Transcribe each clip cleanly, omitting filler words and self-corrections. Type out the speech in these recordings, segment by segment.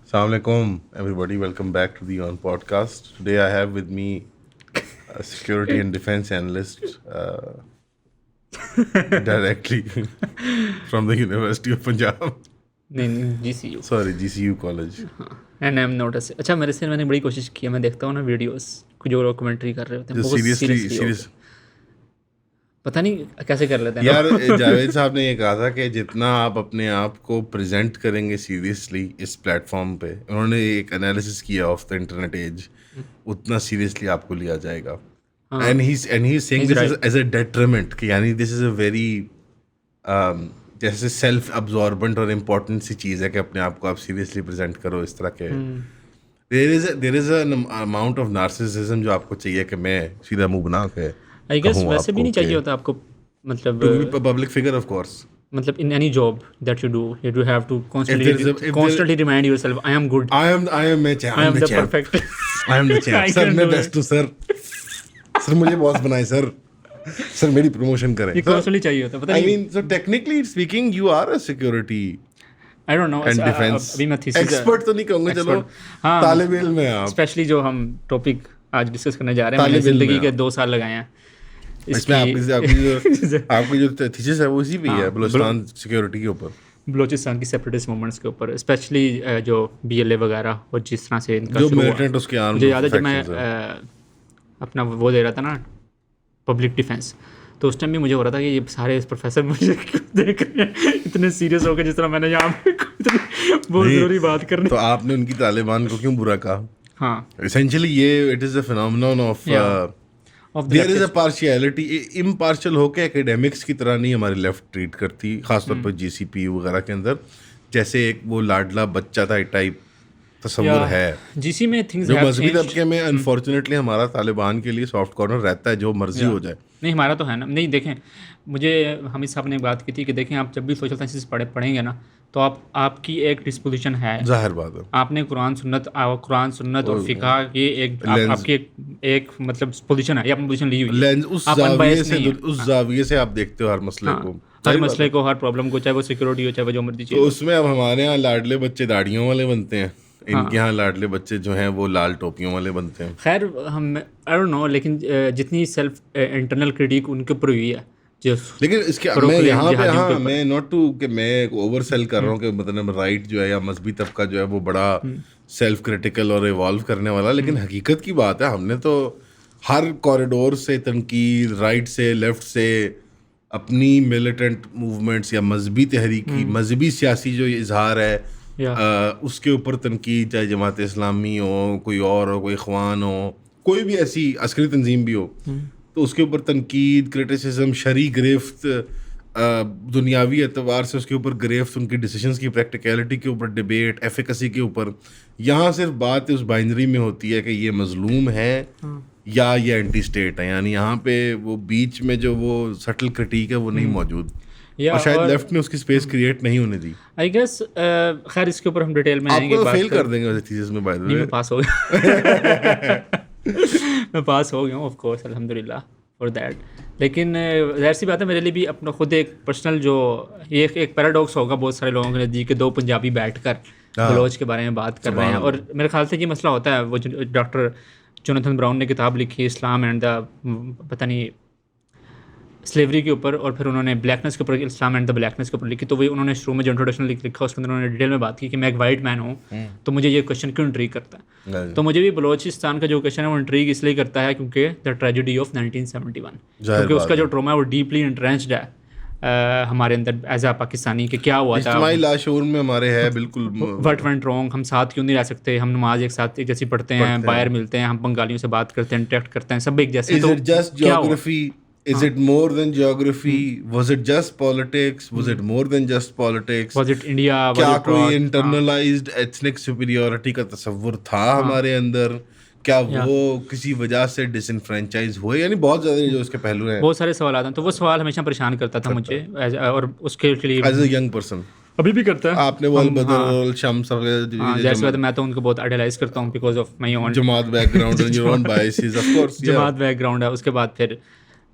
Assalamualaikum, everybody. Welcome back to the On podcast. Today I have with me a security and defense analyst directly from the University of Punjab. नहीं GCU Sorry, GCU College. And I am not अच्छा मेरे से मैंने बड़ी कोशिश की है। मैं देखता हूँ ना वीडियोस जो लोग कमेंट्री कर रहे होते हैं जो बहुत seriously seriously serious. होते हैं। पता नहीं कैसे कर लेते हैं यार जावेद साहब ने ये कहा था कि जितना आप अपने आप को प्रेजेंट करेंगे सीरियसली इस प्लेटफॉर्म पे, उन्होंने एक एनालिसिस किया ऑफ द इंटरनेट एज, उतना सीरियसली आपको लिया जाएगा. And he saying this as a detriment कि यानी दिस इज अ वेरी जैसे सेल्फ अब्जॉर्बेंट और इम्पोर्टेंट सी चीज़ है कि अपने आप को आप सीरियसली प्रेजेंट करो इस तरह के. There is an amount of narcissism जो आपको चाहिए कि मैं सीधा मुंह बना के आई गेस कहूँ वैसे भी आपको नहीं चाहिए कि- होता आपको मतलब to be a public figure, of course. मतलब in any job that you do you have to there is a- if constantly remind yourself I am good, I am मैं I am the the champ. perfect I am the champ. I sir can मैं do best हूँ sir. Sir मुझे boss बनाए sir. Sir मेरी promotion करें. ये constantly चाहिए होता है। पता I नहीं mean, so technically speaking, you are a security I don't no and defense अभी मैं थीसिस expert तो नहीं कहूँगा, चलो हाँ। तालिब इल्म है आप. स्पेशली जो हम टॉपिक आज डिस्कस करने जा रहे हैं, मैंने तालिब इल्म जिंदगी में के आप। 2 साल लगाए हैं इसमें आपकी जो थीसिस है वो इसी पे ही है, बलूचिस्तान सिक्योरिटी के ऊपर. बलोचिस्तान की सेपरेटिस्ट मूवमेंट्स के ऊपर, स्पेशली जो BLA वगैरह और जिस तरह से इनका जो शुरू हुआ। militant उसके armed मुझे याद है जब मैं factions हैं. अपना वो दे रहा था ना पब्लिक डिफेंस, तो उस टाइम भी मुझे हो रहा था कि ये सारे प्रोफेसर मुझे क्यों देख रहे हैं इतने सीरियस हो गए, जिस तरह मैंने यहाँ पे इतनी बहुत नहीं, ज़रूरी बात करनी। तो आपने उनकी तालिबान को क्यों बुरा कहा? हाँ Essentially ये it is a phenomenon of of their is a partiality. Impartial होके एकेडमिक्स की तरह नहीं हमारी लेफ्ट ट्रीट करती, खासतौर पर GCPU वगैरह के अंदर. जैसे एक वो लाडला बच्चा था टाइप तस्वुर है GC में थिंग्स जो हैव मजहबी चेंज्ड। तबके में. अनफॉर्चुनेटली हमारा तालिबान के लिए सॉफ्ट कॉर्नर रहता है, जो मर्जी हो जाए. नहीं हमारा तो है ना। नहीं देखें, मुझे हामिद साहब ने एक बात की थी कि देखें आप जब भी सोशल साइंसेस पढ़ेंगे ना, तो आपकी एक डिस्पोजिशन है, जाहिर बात है. आपने कुरान सुन्नत और फिक़ा की आपकी एक मतलब पोजीशन है, ये आपने पोजीशन ली हुई है। लेंस उस आप जाविये unbiased से नहीं है। उस जाविये से आप देखते हो हर मसले हाँ, को. हर सही बात मसले है. को, हर प्रॉब्लम को, चाहे वो सिक्योरिटी हो, चाहे वो जो मर्जी तो चीज़ हो। उसमें अब हमारे यहाँ लाडले बच्चे दाढ़ियों वाले बनते हैं, इनके यहाँ लाडले बच्चे जो हैं वो लाल टोपियों वाले बनते हैं. खैर हम आई डोंट नो, लेकिन जितनी सेल्फ इंटरनल क्रिटिक उनके ऊपर हुई है जो लेकिन इसके मैं प्रोक्लेम यहाँ पे जिहादियों के हाँ ऊपर। मैं नॉट टू कि मैं ओवर सेल कर रहा हूँ कि मतलब राइट जो है या मजहबी तबका जो है वो बड़ा सेल्फ क्रिटिकल और इवॉल्व करने वाला, लेकिन हकीकत की बात है हमने तो हर कॉरिडोर से तनकीद, राइट से लेफ्ट से, अपनी मिलिटेंट मूवमेंट्स या मजहबी तहरीकी मजहबी सियासी जो इजहार है उसके ऊपर तनकीद, चाहे जमात इस्लामी हो, कोई और हो, कोई इख्वान हो, कोई भी ऐसी अस्करी तंजीम भी हो, तो उसके ऊपर तनकीद, क्रिटिसिज्म, शरी गिरफ्त, दुनियावी एतबार से उसके ऊपर गिरफ्त, उनकी डिसीजंस की प्रैक्टिकलिटी के ऊपर डिबेट, एफिकेसी के ऊपर. यहाँ सिर्फ बात उस बाइनरी में होती है कि ये मजलूम है या ये एंटी स्टेट है. यानी यहाँ पे वो बीच में जो वो सटल क्रिटिक है वो नहीं मौजूद, और शायद लेफ्ट ने उसकी स्पेस क्रिएट नहीं होने दी. आई गेस खैर इसके ऊपर हम डिटेल में आएंगे, आपको तो बात फेल कर देंगे वैसे थीसिस में, बाय द नहीं, वे. मैं पास हो गया मैं पास हो गया हूँ ऑफ कोर्स, अल्हम्दुलिल्लाह फॉर दैट. लेकिन ज़ाहिर सी बात है, मेरे लिए भी अपना खुद एक पर्सनल जो ये एक पैराडॉक्स होगा बहुत सारे लोगों के नज़दीक, 2 पंजाबी बैठकर बलोच के बारे में बात कर रहे हैं. और मेरे ख्याल से ये मसला होता है, वो डॉक्टर जोनाथन ब्राउन ने किताब लिखी इस्लाम एंड द पता नहीं स्लेवरी के ऊपर, और फिर उन्होंने ब्लैकनेस के ऊपर इस्लाम एंड द ब्लैकनेस के ऊपर लिखी. तो वही उन्होंने शुरू में जो इंट्रोडक्शन लिखा उसके अंदर उन्होंने डिटेल में बात की कि मैं एक वाइट मैन हूँ, तो मुझे ये क्वेश्चन क्यों इंट्रीग करता है. तो मुझे भी बलोचिस्तान का जो क्वेश्चन है वो इंट्रीग इसलिए करता है क्योंकि द ट्रेजेडी ऑफ 1971, क्योंकि उसका जो ट्रॉमा है वो डीपली इंट्रेंच्ड है हमारे अंदर एज आ पाकिस्तानी कि क्या हुआ था, इज्तिमाई लाशऊर में हमारे है बिल्कुल. व्हाट वेंट रॉन्ग, हम साथ क्यों नहीं रह सकते, हम नमाज एक साथ एक जैसी पढ़ते हैं, बाहर मिलते हैं, हम बंगालियों से बात करते हैं, इंटरेक्ट करते हैं, सब एक जैसे. Is it just geography? Is it more than geography? Was it just politics? Was it more than just politics? Was it India? क्या कोई internalized ethnic superiority का तस्वुर था हमारे अंदर? क्या वो किसी वजह से डिसइनफ्रेंचाइज हुए? यानी बहुत ज़्यादा जो उसके पहलू हैं, बहुत सारे सवाल आते हैं. तो वो सवाल हमेशा परेशान करता था मुझे और उसके लिए एज अ यंग पर्सन अभी भी करता है. आपने वो अलबदर शम्स जैसे बात मैं तो उनको बहुत आइडियलाइज करता हूँ because of my own Jamaat background and your own biases, of course. Jamaat background है. उसके बाद फिर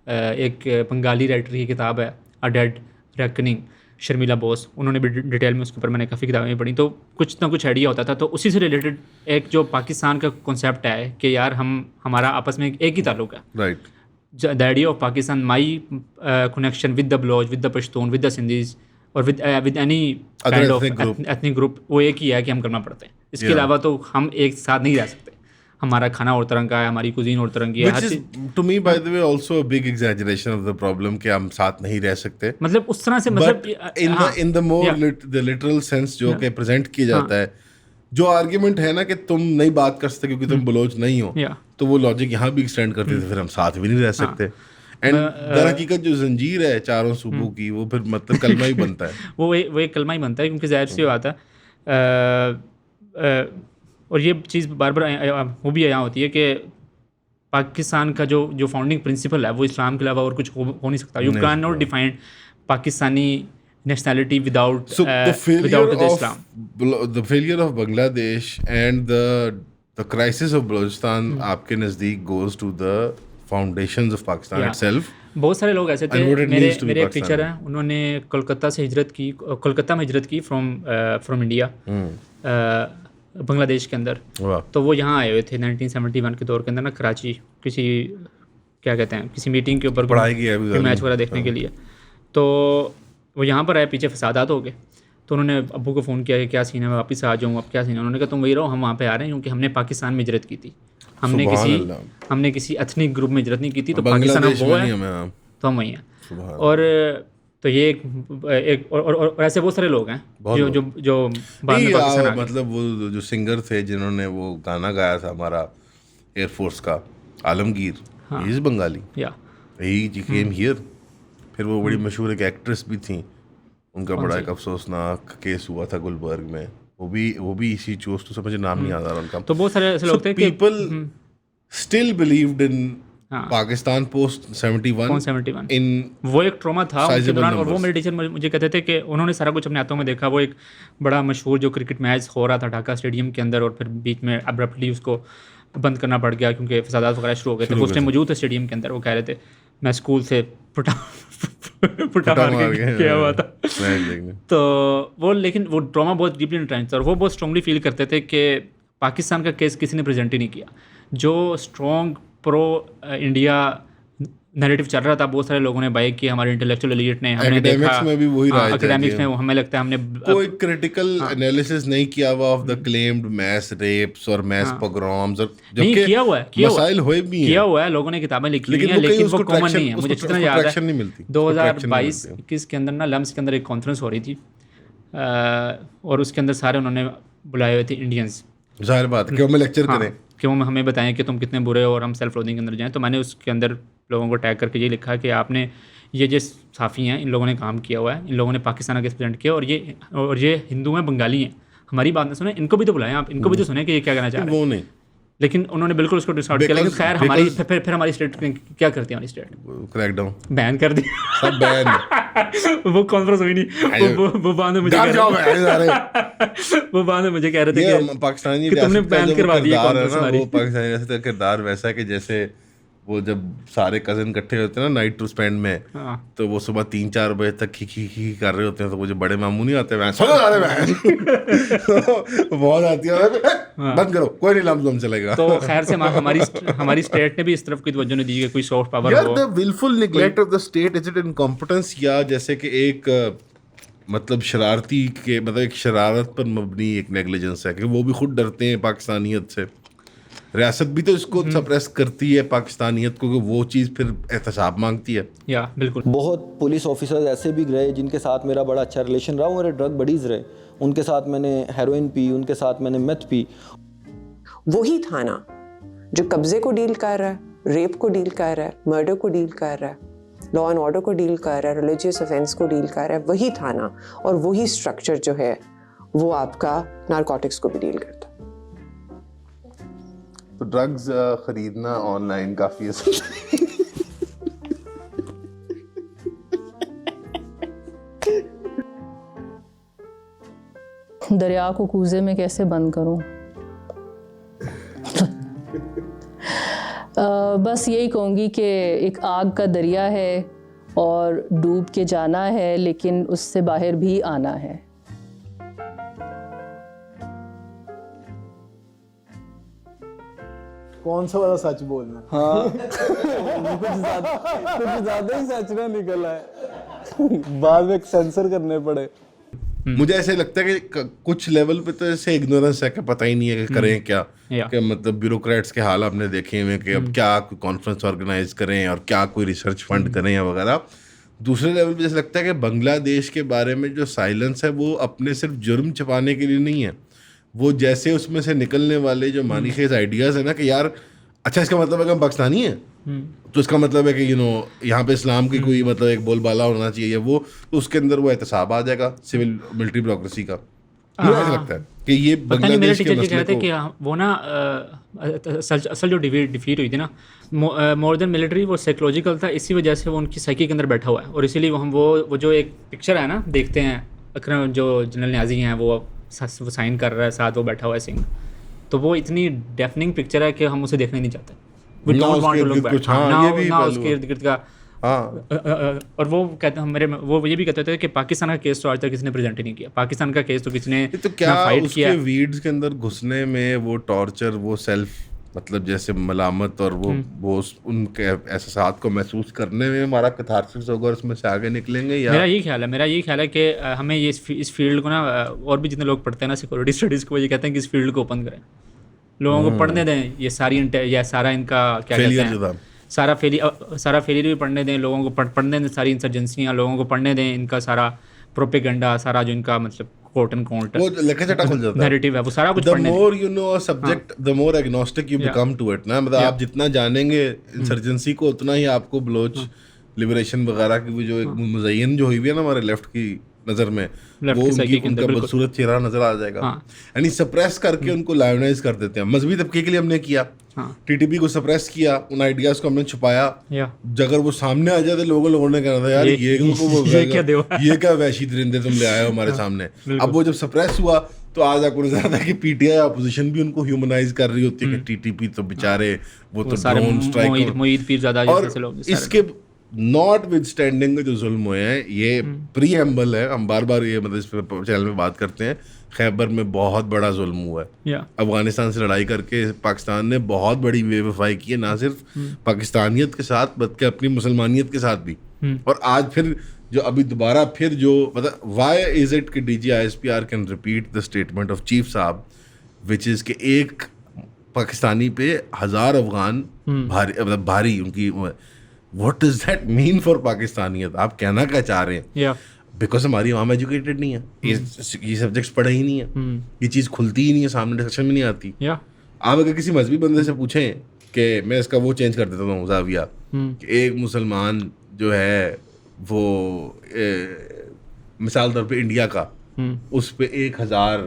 एक बंगाली राइटर की किताब है a dead reckoning, Sharmila Bose, उन्होंने भी डिटेल में उसके ऊपर मैंने काफ़ी किताबें पढ़ी, तो कुछ ना कुछ आइडिया होता था। तो उसी से रिलेटेड एक जो पाकिस्तान का कॉन्सेप्ट है कि यार हमारा आपस में एक ही ताल्लुक है, right, the idea of Pakistan, my connection with the Baloch, with the Pashtun, with the Sindhis और with any kind of ethnic group, वो एक ही है कि हम करना पड़ते हैं। इसके अलावा तो हम एक साथ नहीं रह सकते। हमारा खाना और तरह का है, हमारी कुजीन और तरह की है। which is to me by the way also a big exaggeration of the problem कि हम साथ नहीं रह सकते, मतलब उस तरह से, मतलब but in the more the literal sense जो कि प्रेजेंट किया जाता है, जो आर्ग्यूमेंट है ना कि तुम नहीं बात कर सकते क्योंकि तुम बलोच नहीं हो, तो वो लॉजिक यहाँ भी एक्सटेंड करते थे, फिर हम साथ भी नहीं रह सकते। एंड दर हकीकत जो जंजीर है चारों सूबों की, वो फिर मतलब कलमा ही बनता है। वो एक कलमा ही बनता है, क्योंकि जाहिर सी बात है। और ये चीज़ बार बार वो भी यहाँ होती है कि पाकिस्तान का जो फाउंडिंग प्रिंसिपल है वो इस्लाम के अलावा और कुछ हो नहीं सकता। You can not define Pakistani nationality without the failure of Bangladesh and the crisis of Balochistan आपके नज़दीक goes to the foundations of Pakistan itself. बहुत सारे लोग ऐसे थे, मेरे एक टीचर हैं, उन्होंने कोलकाता में हिजरत की फ्रॉम इंडिया बांग्लादेश के अंदर। तो वो यहाँ आए हुए थे 1971 के दौर के अंदर ना, कराची किसी क्या कहते हैं किसी मीटिंग के ऊपर पढ़ाई की मैच वगैरह देखने के लिए। तो वो यहाँ पर आए, पीछे फसादात हो गए। तो उन्होंने अब्बू को फ़ोन किया कि क्या सीन है, मैं वापस आ जाऊँ, अब क्या सीन है। उन्होंने कहा तुम वही रहो, हम वहाँ पे आ रहे हैं, क्योंकि हमने पाकिस्तान में हिजरत की थी, हमने किसी एथनिक ग्रुप में हिजरत नहीं की थी, तो पाकिस्तान वो है तो हम वही हैं। और तो ये एक और ऐसे बहुत सारे लोग हैं जो बाद में पाकिस्तान आ गए। मतलब वो जो सिंगर थे जिन्होंने वो गाना गाया था हमारा एयरफोर्स का, Alamgir, he is Bengali, he came here. फिर वो बड़ी मशहूर एक एक्ट्रेस भी थी, उनका बड़ा एक अफसोसनाक केस हुआ था गुलबर्ग में, वो भी इसी चोस्ट से, मुझे नाम नहीं याद आ रहा उनका। तो बहुत सारे ऐसे लोग थे, people still believed in Pakistan post 71 इन वो एक ट्रॉमा था उनके दौरान। और वो मेरे टीचर मुझे कहते थे कि उन्होंने सारा कुछ अपने हाथों में देखा। वो एक बड़ा मशहूर जो क्रिकेट मैच हो रहा था ढाका स्टेडियम के अंदर, और फिर बीच में अब्रप्टली उसको बंद करना पड़ गया क्योंकि फसादात वगैरह शुरू हो गए थे। वो उस टाइम मौजूद थे स्टेडियम के अंदर। वो कह रहे थे मैं स्कूल से पुटा मार के किया हुआ था। तो वो, लेकिन वो ड्रामा बहुत डीपली इंट्रेंच था, और वो बहुत स्ट्रांगली फील करते थे कि पाकिस्तान का केस किसी ने प्रेजेंट ही नहीं किया। जो स्ट्रॉन्ग प्रो इंडिया नैरेटिव चल रहा था, बहुत सारे लोगों ने बाय किया, हमारे इंटेलेक्चुअल एलिट ने, हमने देखा में भी वही राय एकेडमिक्स में हमें लगता है हमने कोई क्रिटिकल एनालिसिस नहीं किया हुआ of the claimed mass rapes और मैस पोग्राम्स, और नहीं किया हुआ है, मसाइल हुए भी हैं, किया हुआ है, लोगों ने किताबें लिखी हुई हैं, लेकिन वो कॉमन नहीं है। मुझे जितना याद है 2022-21 के अंदर ना लम्स के अंदर एक कॉन्फ्रेंस हो रही थी, और उसके अंदर सारे उन्होंने बुलाए हुए थे इंडियंस। जाहिर बात है कि हमें लेक्चर करें, कि वो हमें बताएं कि तुम कितने बुरे हो और हम सेल्फ लोडिंग के अंदर जाएं। तो मैंने उसके अंदर लोगों को टैग करके ये लिखा कि आपने ये जो साफ़ी हैं, इन लोगों ने काम किया हुआ है, इन लोगों ने पाकिस्तान के प्रेजेंट किया, और ये हिंदू हैं, बंगाली हैं, हमारी बात नहीं सुने, इनको भी तो बुलाएं आप, इनको भी तो सुने कि ये क्या कहना चाह रहे हैं। वो नहीं, लेकिन उन्होंने बिल्कुल उसको डिस्काउंट किया। लेकिन खैर हमारी फिर हमारी स्टेट क्या करती है, हमारी स्टेट क्रैकडाउन बैन कर दी, सब बैन। वो कॉन्फ्रेंस हुई नहीं, वो बाद में मुझे कह रहे थे कि पाकिस्तानी तुमने बैन करवा दिया। वो पाकिस्तानी रियासत का किरदार वैसा है कि जैसे वो जब सारे कज़न इकट्ठे होते हैं ना नाइट टू स्पेंड में, तो वो सुबह 3-4 बजे तक खी कर रहे होते हैं, तो वो जो बड़े मामू नहीं आते बहुत आती है, बंद करो, कोई नहीं लम्ब चलेगा। तो खैर से हमारी स्टेट ने भी इस तरफ की तवज्जो नहीं दी कि कोई सॉफ्ट पावर हो। The wilful neglect of the state, is it incompetence, या जैसे कि एक मतलब शरारती के, मतलब एक शरारत पर मबनी एक नेग्लिजेंस है कि वो भी खुद डरते हैं पाकिस्तानियत से, रियासत भी तो इसको सप्रेस करती है पाकिस्तानियत को, कि वो चीज़ फिर एहतसाब मांगती है। या बिल्कुल, बहुत पुलिस ऑफिसर्स ऐसे भी गए जिनके साथ मेरा बड़ा अच्छा रिलेशन रहा, मेरे ड्रग बडीज़ रहे, उनके साथ मैंने हेरोइन पी, उनके साथ मैंने मेथ पी। वही थाना जो कब्जे को डील कर रहा है, रेप को डील कर रहा है, मर्डर को डील कर रहा है, लॉ एंड ऑर्डर को डील कर रहा है, रिलीजियस ऑफेंस को डील कर रहा है, वही थाना और वही स्ट्रक्चर जो है वो आपका नारकोटिक्स को भी डील करता है। तो ड्रग्स खरीदना ऑनलाइन काफ़ी दरिया को कूजे में कैसे बंद करूं? बस यही कहूँगी कि एक आग का दरिया है और डूब के जाना है, लेकिन उससे बाहर भी आना है। कौन सा वाला सच बोलना? हाँ कुछ ज़्यादा ही सच ना निकला है, बाद में सेंसर करने पड़े। मुझे ऐसे लगता है कि कुछ लेवल पे तो ऐसे इग्नोरेंस है कि पता ही नहीं है कि करें क्या। कि मतलब ब्यूरोक्रेट्स के हाल आपने देखे हुए कि अब क्या कोई कॉन्फ्रेंस ऑर्गेनाइज करें और क्या कोई रिसर्च फंड करें या वगैरह। दूसरे लेवल पे जैसे लगता है कि बांग्लादेश के बारे में जो साइलेंस है वो अपने सिर्फ जुर्म छिपाने के लिए नहीं है, वो जैसे उसमें से निकलने वाले जो मानीखेज आइडियाज़ है ना कि यार अच्छा इसका मतलब है कि हम पाकिस्तानी हैं, तो इसका मतलब है कि यहाँ पे इस्लाम की कोई मतलब एक बोलबाला होना चाहिए, वो तो उसके अंदर वो एहतसाब आ जाएगा सिविल मिलिट्री ब्यूरोक्रेसी का। मुझे ऐसा लगता है कि ये पता नहीं, मेरे बांग्लादेश के टीचर जी मसले कहते को कि वो ना असल जो डिफीट हुई थी ना, मोर देन मिलिट्री, वो साइकोलॉजिकल था। इसी वजह से वो उनकी साइकी के अंदर बैठा हुआ है, और इसीलिए हम वो जो एक पिक्चर है ना देखते हैं, अकरम जो जनरल न्याजी हैं वो साइन कर रहा है, साथ वो बैठा हुआ है सिंह, तो वो इतनी डेफनिंग पिक्चर है कि हम उसे देखना ही नहीं चाहते। We don't want to look back. ना उसके इर्द गिर्द का। और वो कहते हैं वो ये भी कहते थे कि पाकिस्तान का केस तो आज तक किसी ने प्रेजेंट ही नहीं किया। पाकिस्तान का केस तो किसी ने तो क्या फाइट उसके किया। वीड्स के अंदर घुसने में वो टॉर्चर, वो सेल्फ मतलब जैसे मलामत और वो उनके एहसास को महसूस करने में हमारा कैथारसिस होगा और उसमें से आगे निकलेंगे? या मेरा यही ख्याल है कि हमें ये इस फील्ड को ना, और भी जितने लोग पढ़ते हैं ना सिक्योरिटी स्टडीज़ को, ये कहते हैं कि इस फील्ड को ओपन करें, लोगों को पढ़ने दें, ये सारा इनका क्या कहते हैं, सारा फेलियर भी पढ़ने दें, लोगों को पढ़ने दें, सारी इंसर्जेंसियाँ लोगों को पढ़ने दें, इनका सारा प्रोपेगेंडा, सारा जो इनका मतलब कोट एंड कोट वो लेके चटा खुल जाता है, नैरेटिव है, वो सारा कुछ द पढ़ने more you know a subject the more agnostic you become to it ना। मतलब आप जितना जानेंगे इंसर्जेंसी को, उतना ही आपको बलोच लिबरेशन वगैरह की जो एक मुज़य्यन जो हुई है ना हमारे लेफ्ट की नज़र में, वो उनका बदसूरत चेहरा नज़र आ जाएगा। यानी सप्रेस करके उनको लायोनाइज कर देते हैं। मजहबी तबके के लिए हमने किया, टीटीपी को सप्रेस किया, उन आइडियाज को हमने छुपाया, अगर वो सामने आ जाए तो लोगों ने कहना था यार ये क्या वैशी दरिंदे तुम ले आए हो हमारे सामने। अब वो जब सप्रेस हुआ तो आज आपको नजर आता है कि पीटीआई अपोजिशन भी उनको ह्यूमनाइज कर रही होती है कि टीटीपी तो बेचारे वो तो ड्रोन स्ट्राइक, मोईद पीरज़ादा जैसे लोग। इसके नॉट विद स्टैंडिंग जो जुल्म हुए हैं, ये प्रीएम्बल है, हम बार बार ये मतलब इस चैनल में बात करते हैं, खैबर में बहुत बड़ा जुल्म हुआ है। अफगानिस्तान से लड़ाई करके पाकिस्तान ने बहुत बड़ी बेवफाई की है, ना सिर्फ पाकिस्तानियत के साथ बल्कि अपनी मुसलमानियत के साथ भी। और आज फिर जो अभी दोबारा फिर जो मतलब वाई इज इट कि DGISPR can repeat the statement of chief साहब विच इज़ कि एक पाकिस्तानी पे 1000 अफगान भारी उनकी। What does that mean for पाकिस्तानियत? आप कहना क्या चाह रहे हैं? बिकॉज हमारी आवाम एजुकेटेड नहीं है, ये सब्जेक्ट्स पढ़े ही नहीं है, ये चीज़ खुलती ही नहीं है, सामने डिस्कशन में नहीं आती। आप अगर किसी मजहबी बंदे से पूछें कि मैं इसका वो चेंज कर देता हूँ जाविया, कि एक मुसलमान जो है वो मिसाल तौर पे इंडिया का, उस पे 1000,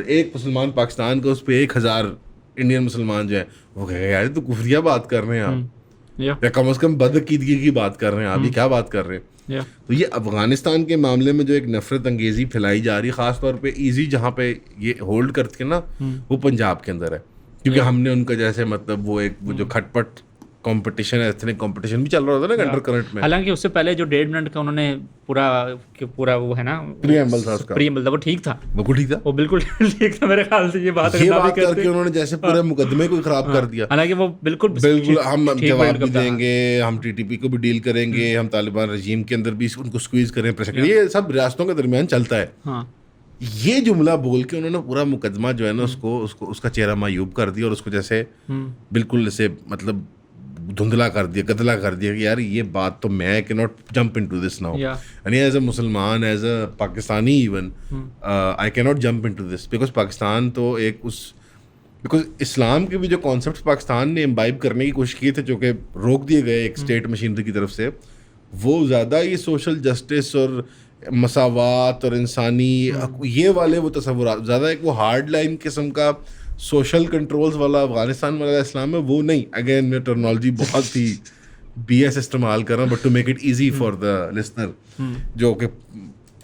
एक मुसलमान पाकिस्तान का, उस पे 1000 इंडियन मुसलमान जो है, वो कहेगा यार तो कुफरिया बात कर रहे हैं आप, या कम से कम बदअकीदगी की बात कर रहे हैं आप, ये क्या बात कर रहे हैं? तो ये अफगानिस्तान के मामले में जो एक नफरत अंगेजी फैलाई जा रही है, खास तौर पे ईजी जहाँ पे ये होल्ड करते हैं ना, वो पंजाब के अंदर है, क्योंकि हमने उनका जैसे मतलब वो जो खटपट कंपटीशन है, एथनिक कंपटीशन भी चल रहा होता है ना अंडर करंट में। हालांकि उससे पहले जो 1.5 मिनट का उन्होंने पूरा वो है ना प्रीएम्बल था उसका, प्रीएम्बल था, वो ठीक था, बिल्कुल ठीक था, वो बिल्कुल ठीक था मेरे ख्याल से। ये बात करके उन्होंने जैसे पूरे मुकदमे को खराब कर दिया। हालांकि वो बिल्कुल हम जवाब भी देंगे, हम टीटीपी को भी डील करेंगे, हम तालिबान रजीम के अंदर भी उनको स्क्वीज करें, प्रेशर करें, ये सब रियासतों के दरमियान चलता है। ये जुमला बोल के उन्होंने पूरा मुकदमा जो है ना उसका चेहरा मायूब कर दिया, और उसको जैसे बिल्कुल जैसे मतलब धुंधला कर दिया, गदला कर दिया कि यार ये बात तो मैं can not jump into this now, यानी एज अ मुसलमान, as a Pakistani even I can not jump into this, because Pakistan तो एक बिकॉज इस्लाम के भी जो कॉन्सेप्ट पाकिस्तान ने इम्बाइब करने की कोशिश की थे, जो कि रोक दिए गए एक स्टेट मशीनरी की तरफ से, वो ज़्यादा ये सोशल जस्टिस और मसावात और इंसानी ये वाले वो तस्वुरात, ज़्यादा एक वो हार्ड लाइन किस्म का सोशल कंट्रोल्स वाला अफगानिस्तान वाला इस्लाम है, वो नहीं। अगेन मैं टर्मिनोलॉजी बहुत ही BS इस्तेमाल कर रहा हूँ, but to make it easy for the listener, जो कि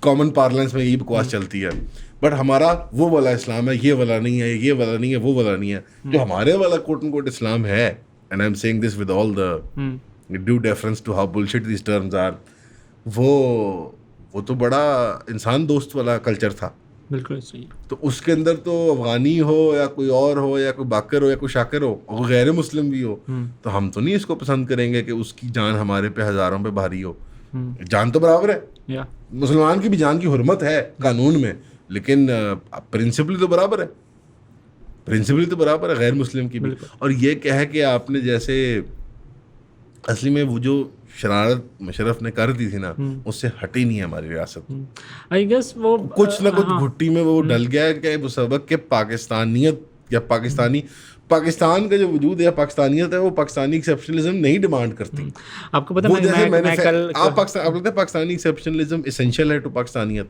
कॉमन पार्लेंस में यही बकवास चलती है, बट हमारा वो वाला इस्लाम है, ये वाला नहीं है, ये वाला नहीं है, वो वाला नहीं है। जो हमारे वाला कोट एंड कोट इस्लाम है, and I am saying this with all the due deference to how bullshit this terms are, वो तो बड़ा इंसान दोस्त वाला कल्चर था। बिल्कुल सही। तो उसके अंदर तो अफगानी हो या कोई और हो या कोई बाकर हो या कोई शाकर हो और गैर मुस्लिम भी हो, तो हम तो नहीं इसको पसंद करेंगे कि उसकी जान हमारे पे हज़ारों पे भारी हो। जान तो बराबर है, या मुसलमान की भी जान की हुर्मत है कानून में, लेकिन प्रिंसिपल तो बराबर है, प्रिंसिपल तो बराबर है गैर मुस्लिम की भी। और ये क्या है कि आपने जैसे असली में वो जो शरारत मुशर्रफ ने कर दी थी ना, उससे हटी नहीं है हमारी रियासत। आई गेस वो कुछ ना कुछ घुट्टी में वो डल गया है कि वो सबक के पाकिस्तानियत या पाकिस्तान का जो वजूद है, पाकिस्तानियत है, वो पाकिस्तानी एक्सेप्शनलिज्म नहीं डिमांड करती। आपको पता वो है जैसे मैं कल आप लगता है पाकिस्तानी एक्सेप्शनलिज्म एसेंशियल है टू पाकिस्तानियत?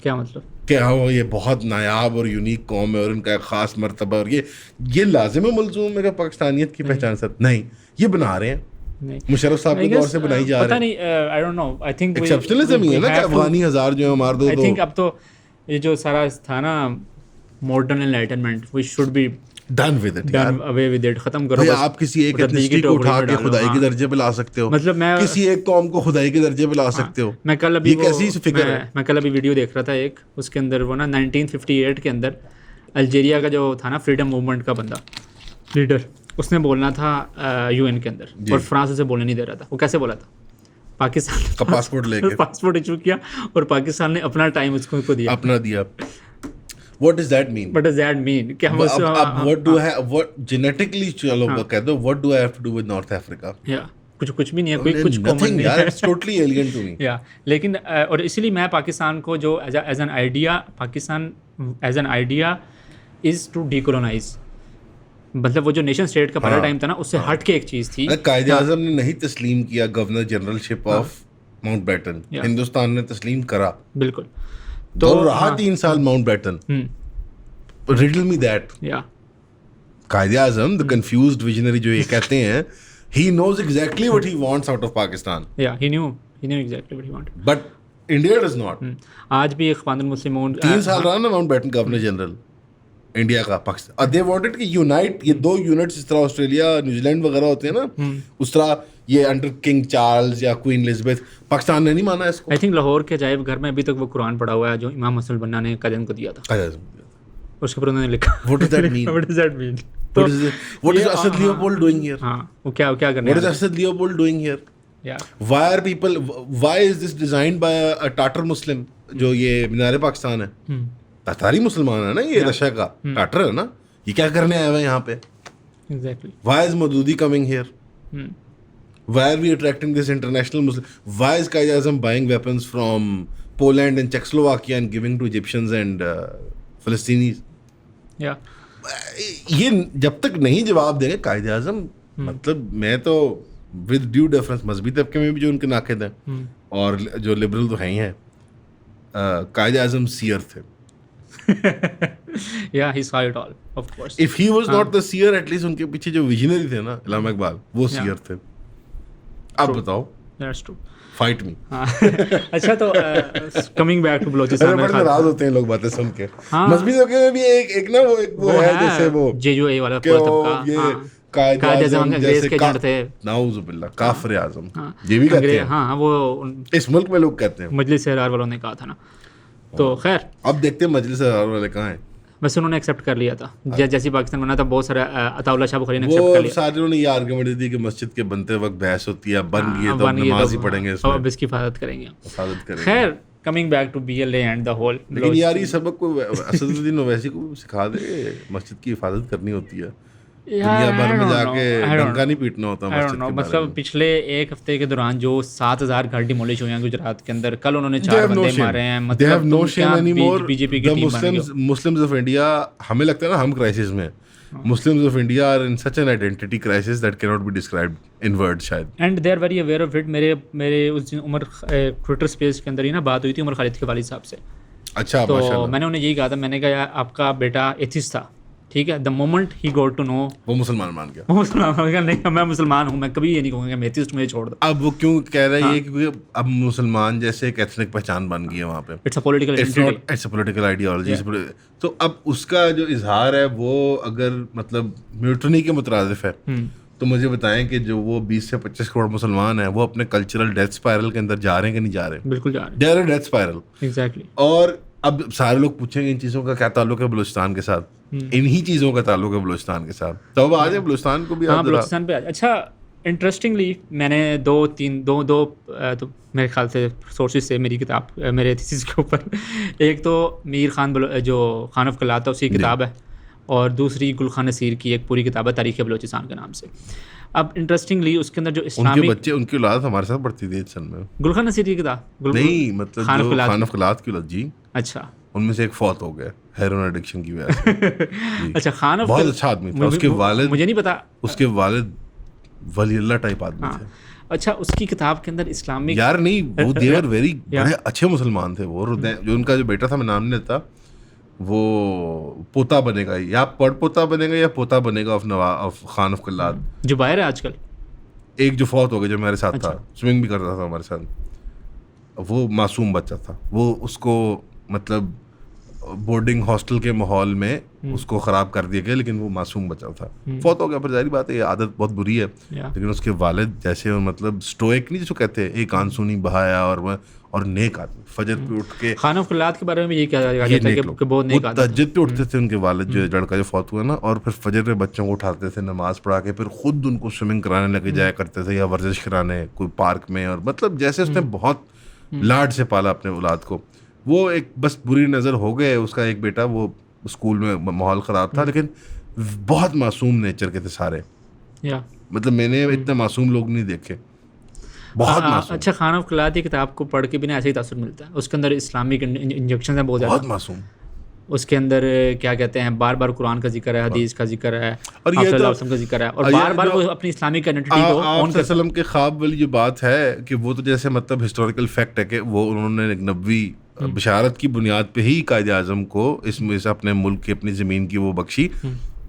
क्या मतलब? क्या हो, ये बहुत नायाब और यूनिक कौम है और इनका एक ख़ास मर्तबा, और ये लाजिम मलजूम है कि पाकिस्तानियत की पहचान सब नहीं, ये बना रहे हैं नहीं, मुशर्रफ साहब के दौर से बनाई जा पता रही है। नहीं, I don't know, I think exceptionalism ही है ना कि अफगानी हजार जो है मार दो। आई थिंक अब तो ये जो सारा था ना modern enlightenment, we should be done with it, done away with it, खत्म करो भाई। बस। आप किसी एक रद्दी की एथनिसिटी को टोकरी उठा में के डालो, खुदाई के हाँ। दर्जे पे ला सकते हो, मतलब मैं किसी एक कौम को खुदाई के दर्जे पे ला सकते हो। मैं कल अभी ये कैसी फिक्र है? मैं कल अभी वीडियो देख रहा था एक, उसके अंदर वो ना 1958 के अंदर अल्जीरिया का जो था ना फ्रीडम मूवमेंट का बंदा लीडर, उसने बोलना था यूएन के अंदर, और फ्रांस उसे बोलने नहीं दे रहा था। वो कैसे बोला था? पाकिस्तान का पासपोर्ट लेके पासपोर्ट इशू किया और पाकिस्तान ने अपना टाइम उसको दिया। अपना दिया। What does that mean? What does that mean? क्या हम उससे what do I what genetically चलो कह दो, what do I have to do with North Africa? या कुछ भी नहीं है, कोई कुछ कॉमन Nothing नहीं यार, है। it's totally alien to me. या लेकिन और इसीलिए मैं पाकिस्तान को जो as an idea, Pakistan as an idea is to decolonise, मतलब वो जो नेशन स्टेट का पहला टाइम था ना, उससे हट के एक चीज़ थी। कायदे आज़म ने नहीं तस्लीम किया governor generalship of Mountbatten, Hindustan ने तस्लीम करा। बिल्कुल। तो रहा 3 साल माउंटबेटन। Riddle me that. या कायदे आज़म द कंफ्यूज्ड विजनरी जो ये कहते हैं, he knows exactly what he wants out of Pakistan, या he knew exactly what he wanted. but India does not. आज भी इख्वानुल मुस्लिमून 3 साल रहा ना माउंटबेटन गवर्नर जनरल इंडिया का पाकिस्तान, और दे वांटेड कि यूनाइट ये 2 यूनिट्स, इस तरह ऑस्ट्रेलिया न्यूजीलैंड वगैरह होते हैं ना, उस तरह ये अंडर किंग चार्ल्स या क्वीन एलिजाबेथ, पाकिस्तान ने नहीं माना इसको। आई थिंक लाहौर के अजायब घर में अभी तक वो कुरान पड़ा हुआ है जो इमाम हसन बन्ना ने कजन को दिया था, कायदे आज़म उसके ऊपर उन्होंने लिखा What does that mean? What does that mean? What is Asad Leopold doing here? हाँ, वो क्या करने What is Asad Leopold doing here? या Why is this designed by a Tatar Muslim? जो ये मीनार पाकिस्तान है, तातारी मुसलमान है ना, ये रशिया का टाटर है ना, ये क्या करने आया हुआ है यहाँ पे? Exactly. Why is Maududi coming here? Why are we attracting this international Muslim? Why is Qaid Azam buying weapons from Poland and Czechoslovakia and giving to Egyptians and Palestinians? या ये जब तक नहीं जवाब देंगे कायदे आज़म, मतलब मैं तो विद ड्यू डिफरेंस मजहबी तबके में भी जो उनके नाक़िद हैं और जो लिबरल तो हैं ही हैं, कायदे आज़म सीयर थे। या he saw it all, of course. If he was not the seer, at least उनके पीछे जो विजनरी थे ना, इलामा इकबाल, वो सीयर थे। आप बताओ, दैट्स ट्रू। Fight me. अच्छा, तो कमिंग बैक टू बलोचिस्तान, बड़े नाराज होते हैं लोग बातें सुन के। मजहबी तबके में भी एक ना वो है जैसे वो जेजोए वाला कि तबका, ये कायद आज़म अंग्रेज के जड़ थे, नाउज़ुबिल्लाह, काफिर आज़म, ये भी कहते हैं। हाँ, वो इस मुल्क में लोग कहते हैं। मजलिस अहरार वालों ने कहा था ना, तो खैर अब देखते हैं मजलिस अहरार वाले कहाँ हैं। वैसे उन्होंने एक्सेप्ट कर लिया था, जैसे पाकिस्तान बना था, बहुत सारा अताउल्लाह शाह बुखारी ने एक्सेप्ट कर वो लिया। सारे ने ये आर्गुमेंट दी कि मस्जिद के बनते वक्त बहस होती है, बन गई तो नमाज ही पढ़ेंगे, अब इसकी हिफाजत करेंगे। हिफाजत करेंगे। खैर, coming back to BLA and the whole, लेकिन यार ये सबक को असदुद्दीन ओवैसी को सिखा दे, मस्जिद की हिफाजत करनी होती है, दुनिया भर में जाके डंका नहीं पीटना होता मस्जिद के बारे मतलब में। पिछले एक हफ्ते के दौरान जो 7000 घर डिमोलिश हुए हैं गुजरात के अंदर, कल उन्होंने 4 बंदे मारे हैं। They have no shame anymore. BJP की The टीम बन गई। Muslims of India, हमें लगता है ना हम क्राइसिस में, Muslims of India are in such an identity crisis that cannot be described in words शायद। And they are very aware of it. मेरे उस दिन उमर ट्विटर स्पेस के अंदर ही ना बात हुई थी उमर खालिद के वालिद साहब से। अच्छा, तो माशाल्लाह। मैंने उन्हें यही कहा था, मैंने कहा यार आपका बेटा एथिस्ट था, ठीक है, the moment he got to know, वो मुसलमान मान गया। वो मुसलमान नहीं, मैं मुसलमान हूँ, मैं कभी ये नहीं कहूँगा कि मैं एथिस्ट, मुझे छोड़ दो। अब वो क्यों कह रहा है ये, क्योंकि अब मुसलमान जैसे एक एथनिक पहचान बन गई है वहाँ पे। It's a political identity. It's a political ideology. तो अब उसका जो इजहार है वो अगर मतलब म्यूटनी के मुतरादिफ है, तो मुझे बताएं कि जो वो 20 से 25 करोड़ मुसलमान हैं वो अपने कल्चरल डेथ स्पायरल के अंदर जा रहे हैं कि नहीं जा रहे? बिल्कुल जा रहे दे आर डेथ स्पायरल। हैं एग्जैक्टली। और अब सारे लोग पूछेंगे इन चीज़ों का क्या ताल्लुक है बलूचिस्तान के साथ, इन्हीं चीज़ों का ताल्लुक है बलूचिस्तान के साथ। तो अब आ जाए बलूचिस्तान को भी हाँ आप जरा। बलूचिस्तान पे अच्छा इंटरेस्टिंगली मैंने दो तो मेरे ख्याल से सोर्सेज से मेरी किताब मेरे थीसिस के ऊपर एक तो मीर खान जो खान ऑफ कलात है उसकी किताब है, और दूसरी गुलखान नसीर की एक पूरी किताब है तारीख़ बलूचिस्तान के नाम से। अब इंटरेस्टिंगली उसके अंदर जो उनके इस्लामी बच्चे उनकी औलाद हमारे साथ पढ़ती थी सन में। गुलखान नसीर की किताब नहीं मतलब खान ऑफ जो कलात खान ऑफ कलात की औलाद जी, अच्छा उनमें से एक फौत हो गया हेरोइन एडिक्शन की वजह से। जी। अच्छा खान ऑफ बहुत अच्छा आदमी था। उसके वालिद, मुझे नहीं पता, उसके वालिद वली अल्लाह टाइप आदमी थे। अच्छा उसकी किताब के अंदर इस्लामिक यार नहीं वो दे वर वेरी बड़े अच्छे मुसलमान थे वो। जो उनका जो बेटा था मैं नाम नहीं लेता, वो पोता बनेगा या पोता बनेगा या पोता बनेगा ऑफ खान ऑफ कलात, जो बाहर है आजकल। एक जो फौत हो गया जो मेरे साथ था, स्विमिंग भी करता था हमारे साथ, वो मासूम बच्चा था। वो उसको मतलब बोर्डिंग हॉस्टल के माहौल में उसको ख़राब कर दिया गया, लेकिन वो मासूम बच्चा था, फौत हो गया। फिर जाहिर बात है ये आदत बहुत बुरी है, लेकिन उसके वालिद जैसे मतलब स्टोइक नहीं जिसको कहते हैं, एक आंसू बहाया और नेक आदमी, फजर पे उठ के खान ऑफ कलात के बारे में ये कहा जाता है कि बहुत नेक आदमी, तहज्जुद पे उठते थे उनके वालिद जो लड़का जो फौत हुआ ना, और फिर फजर पे बच्चों को उठाते थे नमाज पढ़ा के, फिर खुद उनको स्विमिंग कराने लगे जाया करते थे या वर्जिश कराने कोई पार्क में, और मतलब जैसे उसने बहुत लाड से पाला अपने औलाद को। वो एक बस बुरी नज़र हो गए। उसका एक बेटा वो स्कूल में माहौल ख़राब था, लेकिन बहुत मासूम नेचर के थे सारे। मतलब मैंने इतने मासूम लोग नहीं देखे, बहुत मासूम। अच्छा खान ऑफ कलात की किताब को पढ़ के भी ना ऐसे ही तासुर मिलता है। उसके अंदर इस्लामिक इंजेक्शन है बहुत ज़्यादा, मासूम। उसके अंदर क्या कहते हैं बार बार कुरान का जिक्र है, हदीस का जिक्र है, और ये तो का जिक्र है, और बार बार वो अपनी इस्लामिक आइडेंटिटी को ऑन कर सल्लम के ख्वाब वाली जो बात है कि वो तो जैसे मतलब हिस्टोरिकल फैक्ट है कि वो उन्होंने एक नबवी बशारत की बुनियाद पे ही कायदे आज़म को इसमें से अपने मुल्क की अपनी ज़मीन की वो बख्शी,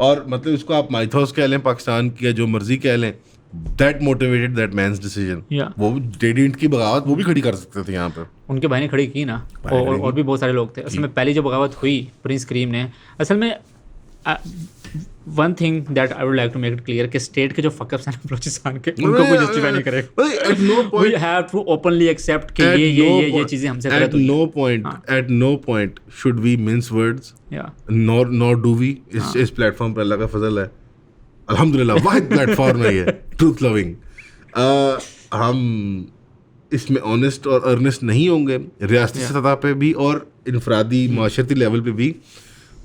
और मतलब इसको आप माइथोस कह लें, पाकिस्तान की या जो मर्जी कह लें, that motivated that man's decision. वो डेडिएंट की बगावत वो भी खड़ी कर सकते थे यहाँ पे, उनके भाई ने खड़ी की ना, और भी बहुत सारे लोग थे। असल में पहली जो बगावत हुई प्रिंस करीम ने, असल में one thing that I would like to make it clear कि स्टेट के जो फकअप्स हैं बलूचिस्तान के, उनको कोई जस्टिफाई नहीं करेगा। We have to openly accept कि ये चीजें हमसे गलत हुई। At no point should we mince words, nor do we. इस प्लेटफॉर्म पर अल्लाह का फजल है, अल्हम्दुलिल्लाह वाहिद प्लेटफॉर्म है ये ट्रूथ लविंग। हम इसमें ऑनेस्ट और अर्नेस्ट नहीं होंगे रियासती सतह पे भी और इनफरादी माशरती लेवल पे भी,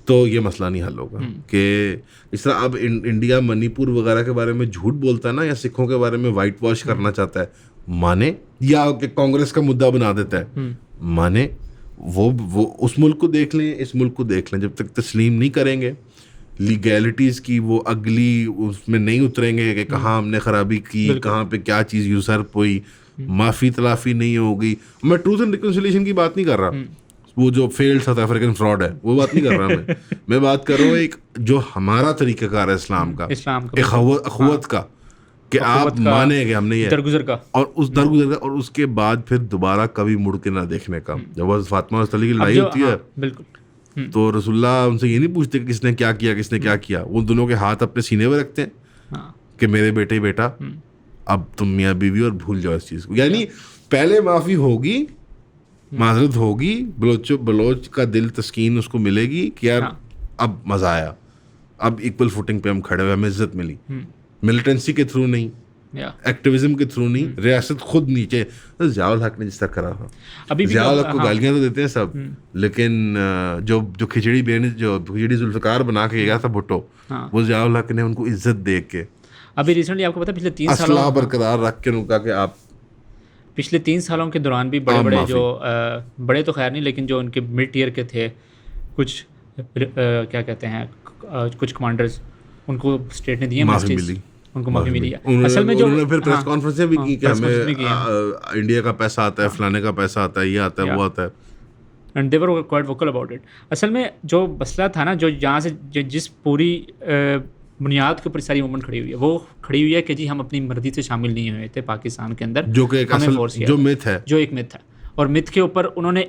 तो ये मसला नहीं हल होगा। कि इस तरह अब इंडिया मणिपुर वगैरह के बारे में झूठ बोलता है ना, या सिखों के बारे में वाइट वॉश करना चाहता है, माने, या कांग्रेस का मुद्दा बना देता है, माने। वो उस मुल्क को देख लें, इस मुल्क को देख लें, जब तक तस्लीम नहीं करेंगे लीगैलिटीज़ की, वो अगली उसमें नहीं उतरेंगे कि कहाँ हमने ख़राबी की, कहाँ पे क्या चीज़ यूसर्प हुई, माफ़ी तलाफ़ी नहीं होगी। मैं ट्रूथ एंड रिकन्सिलिएशन की बात नहीं कर रहा, वो जो फेल्ड साउथ अफ्रीकन फ्रॉड है वो बात नहीं कर रहा मैं बात कर रहा हूँ एक जो हमारा तरीक़ाकार है इस्लाम का, एक अखुवत का, कि आप माने कि हमने ये दरगुजर का, और उस दरगुजर का, और उसके बाद फिर दोबारा कभी मुड़ के ना देखने का। जब वो फातिमा की लड़ाई होती है, बिल्कुल, तो रसूलुल्लाह उनसे ये नहीं पूछते कि किसने क्या किया, किसने क्या किया। वो दोनों के हाथ अपने सीने में रखते हैं कि मेरे बेटा अब तुम मियाँ बीवी और भूल जाओ इस चीज़ को। यानी पहले माफ़ी होगी, माजरत होगी, बलोच का दिल तस्कीन उसको मिलेगी कि यार अब मज़ा आया, अब इक्वल फुटिंग पे हम खड़े हुए, हमें इज्जत मिली। मिलिटेंसी के थ्रू नहीं, एक्टिविज्म के थ्रू नहीं, रियासत खुद नीचे। ज़ियाउल हक ने जिस तरह करा था, अभी ज़ियाउल हक को गालियाँ तो देते हैं सब, लेकिन जो खिचड़ी जुल्फ़िकार बना के गया था भुट्टो, वो ज़ियाउल हक ने उनको इज्जत दे के, अभी रिसेंटली आपको पता है पिछले 3 सालों असला बरकरार रख के उनका कि आप पिछले 3 सालों के दौरान भी बड़े जो बड़े तो खैर नहीं, लेकिन जो उनके मिड टीयर के थे कुछ क्या कहते हैं कुछ कमांडर्स, उनको स्टेट ने दिए माफ़ी मिली, उनको माफ़ी मिली है। असल में जो उन्होंने फिर प्रेस कॉन्फ्रेंसें भी की कि हमें इंडिया का पैसा आता है, फलाने का पैसा आता है, ये आता है, वो आता है, and they were quite vocal about it. असल में जो मसला था ना, जो यहाँ से जिस पूरी बुनियाद के ऊपर सारी मूवमेंट खड़ी हुई है, वो खड़ी हुई है कि जी हम अपनी मर्जी से शामिल नहीं हुए थे पाकिस्तान के अंदर, जो कि एक असल जो मिथ है, जो एक मिथ है। और मिथ के ऊपर उन्होंने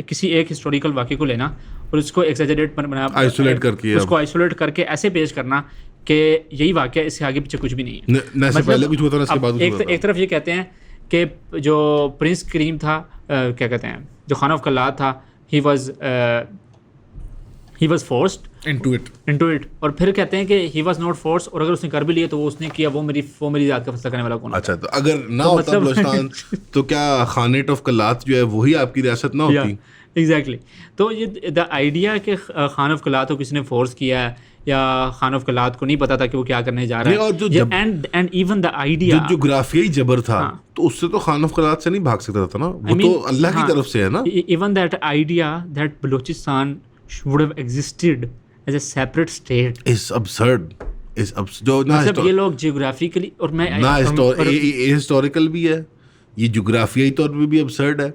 किसी एक हिस्टोरिकल वाक़े को लेना और उसको एक्सैजरेट बना, आइसोलेट करके, उसको आइसोलेट करके ऐसे पेश करना कि यही वाक़या, इससे आगे पीछे कुछ भी नहीं है। न से पहले कुछ हुआ था, इसके बाद कुछ हुआ था। एक तरफ ये कहते हैं कि जो प्रिंस करीम था, क्या कहते हैं, जो खान ऑफ कल्लाद था, he was forced into it, और फिर कहते हैं कि ही वाज नॉट फोर्स, और अगर उसने कर भी लिया तो वो उसने किया, वो मेरी ज़ात का फैसला करने वाला कौन है? अच्छा, तो अगर ना होता बलूचिस्तान तो क्या खानेट ऑफ कल्लात जो है वही आपकी रियासत ना होती? एग्जैक्टली। तो ये द आइडिया कि खान ऑफ कल्लात को किसी ने फोर्स किया है, या खान ऑफ कल्लात को नहीं पता था कि वो क्या करने जा रहा है, और जो एंड इवन द आइडिया जो जोग्राफियाई जबर था, तो उससे तो खान ऑफ कल्लात से नहीं भाग सकता था ना, वो तो अल्लाह की तरफ से है ना। Even that idea that Balochistan would have existed as a separate state is absurd, जो ना मतलब ये लोग जियोग्राफिकली और मैं ना हिस्टोरिकल भी है, ये जोग्राफियाई तौर पे भी absurd है,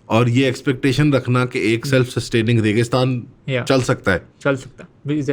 और ये एक्सपेक्टेशन रखना कि एक सेल्फ सस्टेनिंग रेगिस्तान चल सकता है।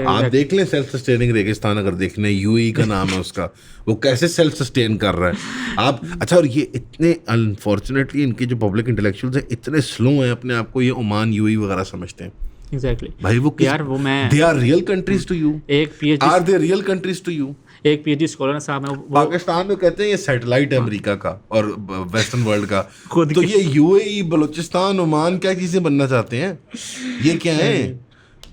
आप देख लें सेल्फ सस्टेनिंग रेगिस्तान, अगर देखने यूएई का नाम है उसका, वो कैसे सेल्फ सस्टेन कर रहा है आप। अच्छा, और ये इतने अनफॉर्चुनेटली इनके जो पब्लिक इंटेलेक्चुअल्स हैं इतने स्लो हैं अपने आप को, ये ओमान यूएई वगैरह समझते हैं। एग्जैक्टली भाई वो यार, वो मैं they are real countries to you, एक PhD are they real countries to you? एक पीएचडी स्कॉलर साहब है, पाकिस्तान में कहते हैं ये सैटेलाइट है अमेरिका का और वेस्टर्न वर्ल्ड का, खुद तो ये यूएई, बलूचिस्तान, ओमान क्या चीजें बनना चाहते हैं? ये क्या है?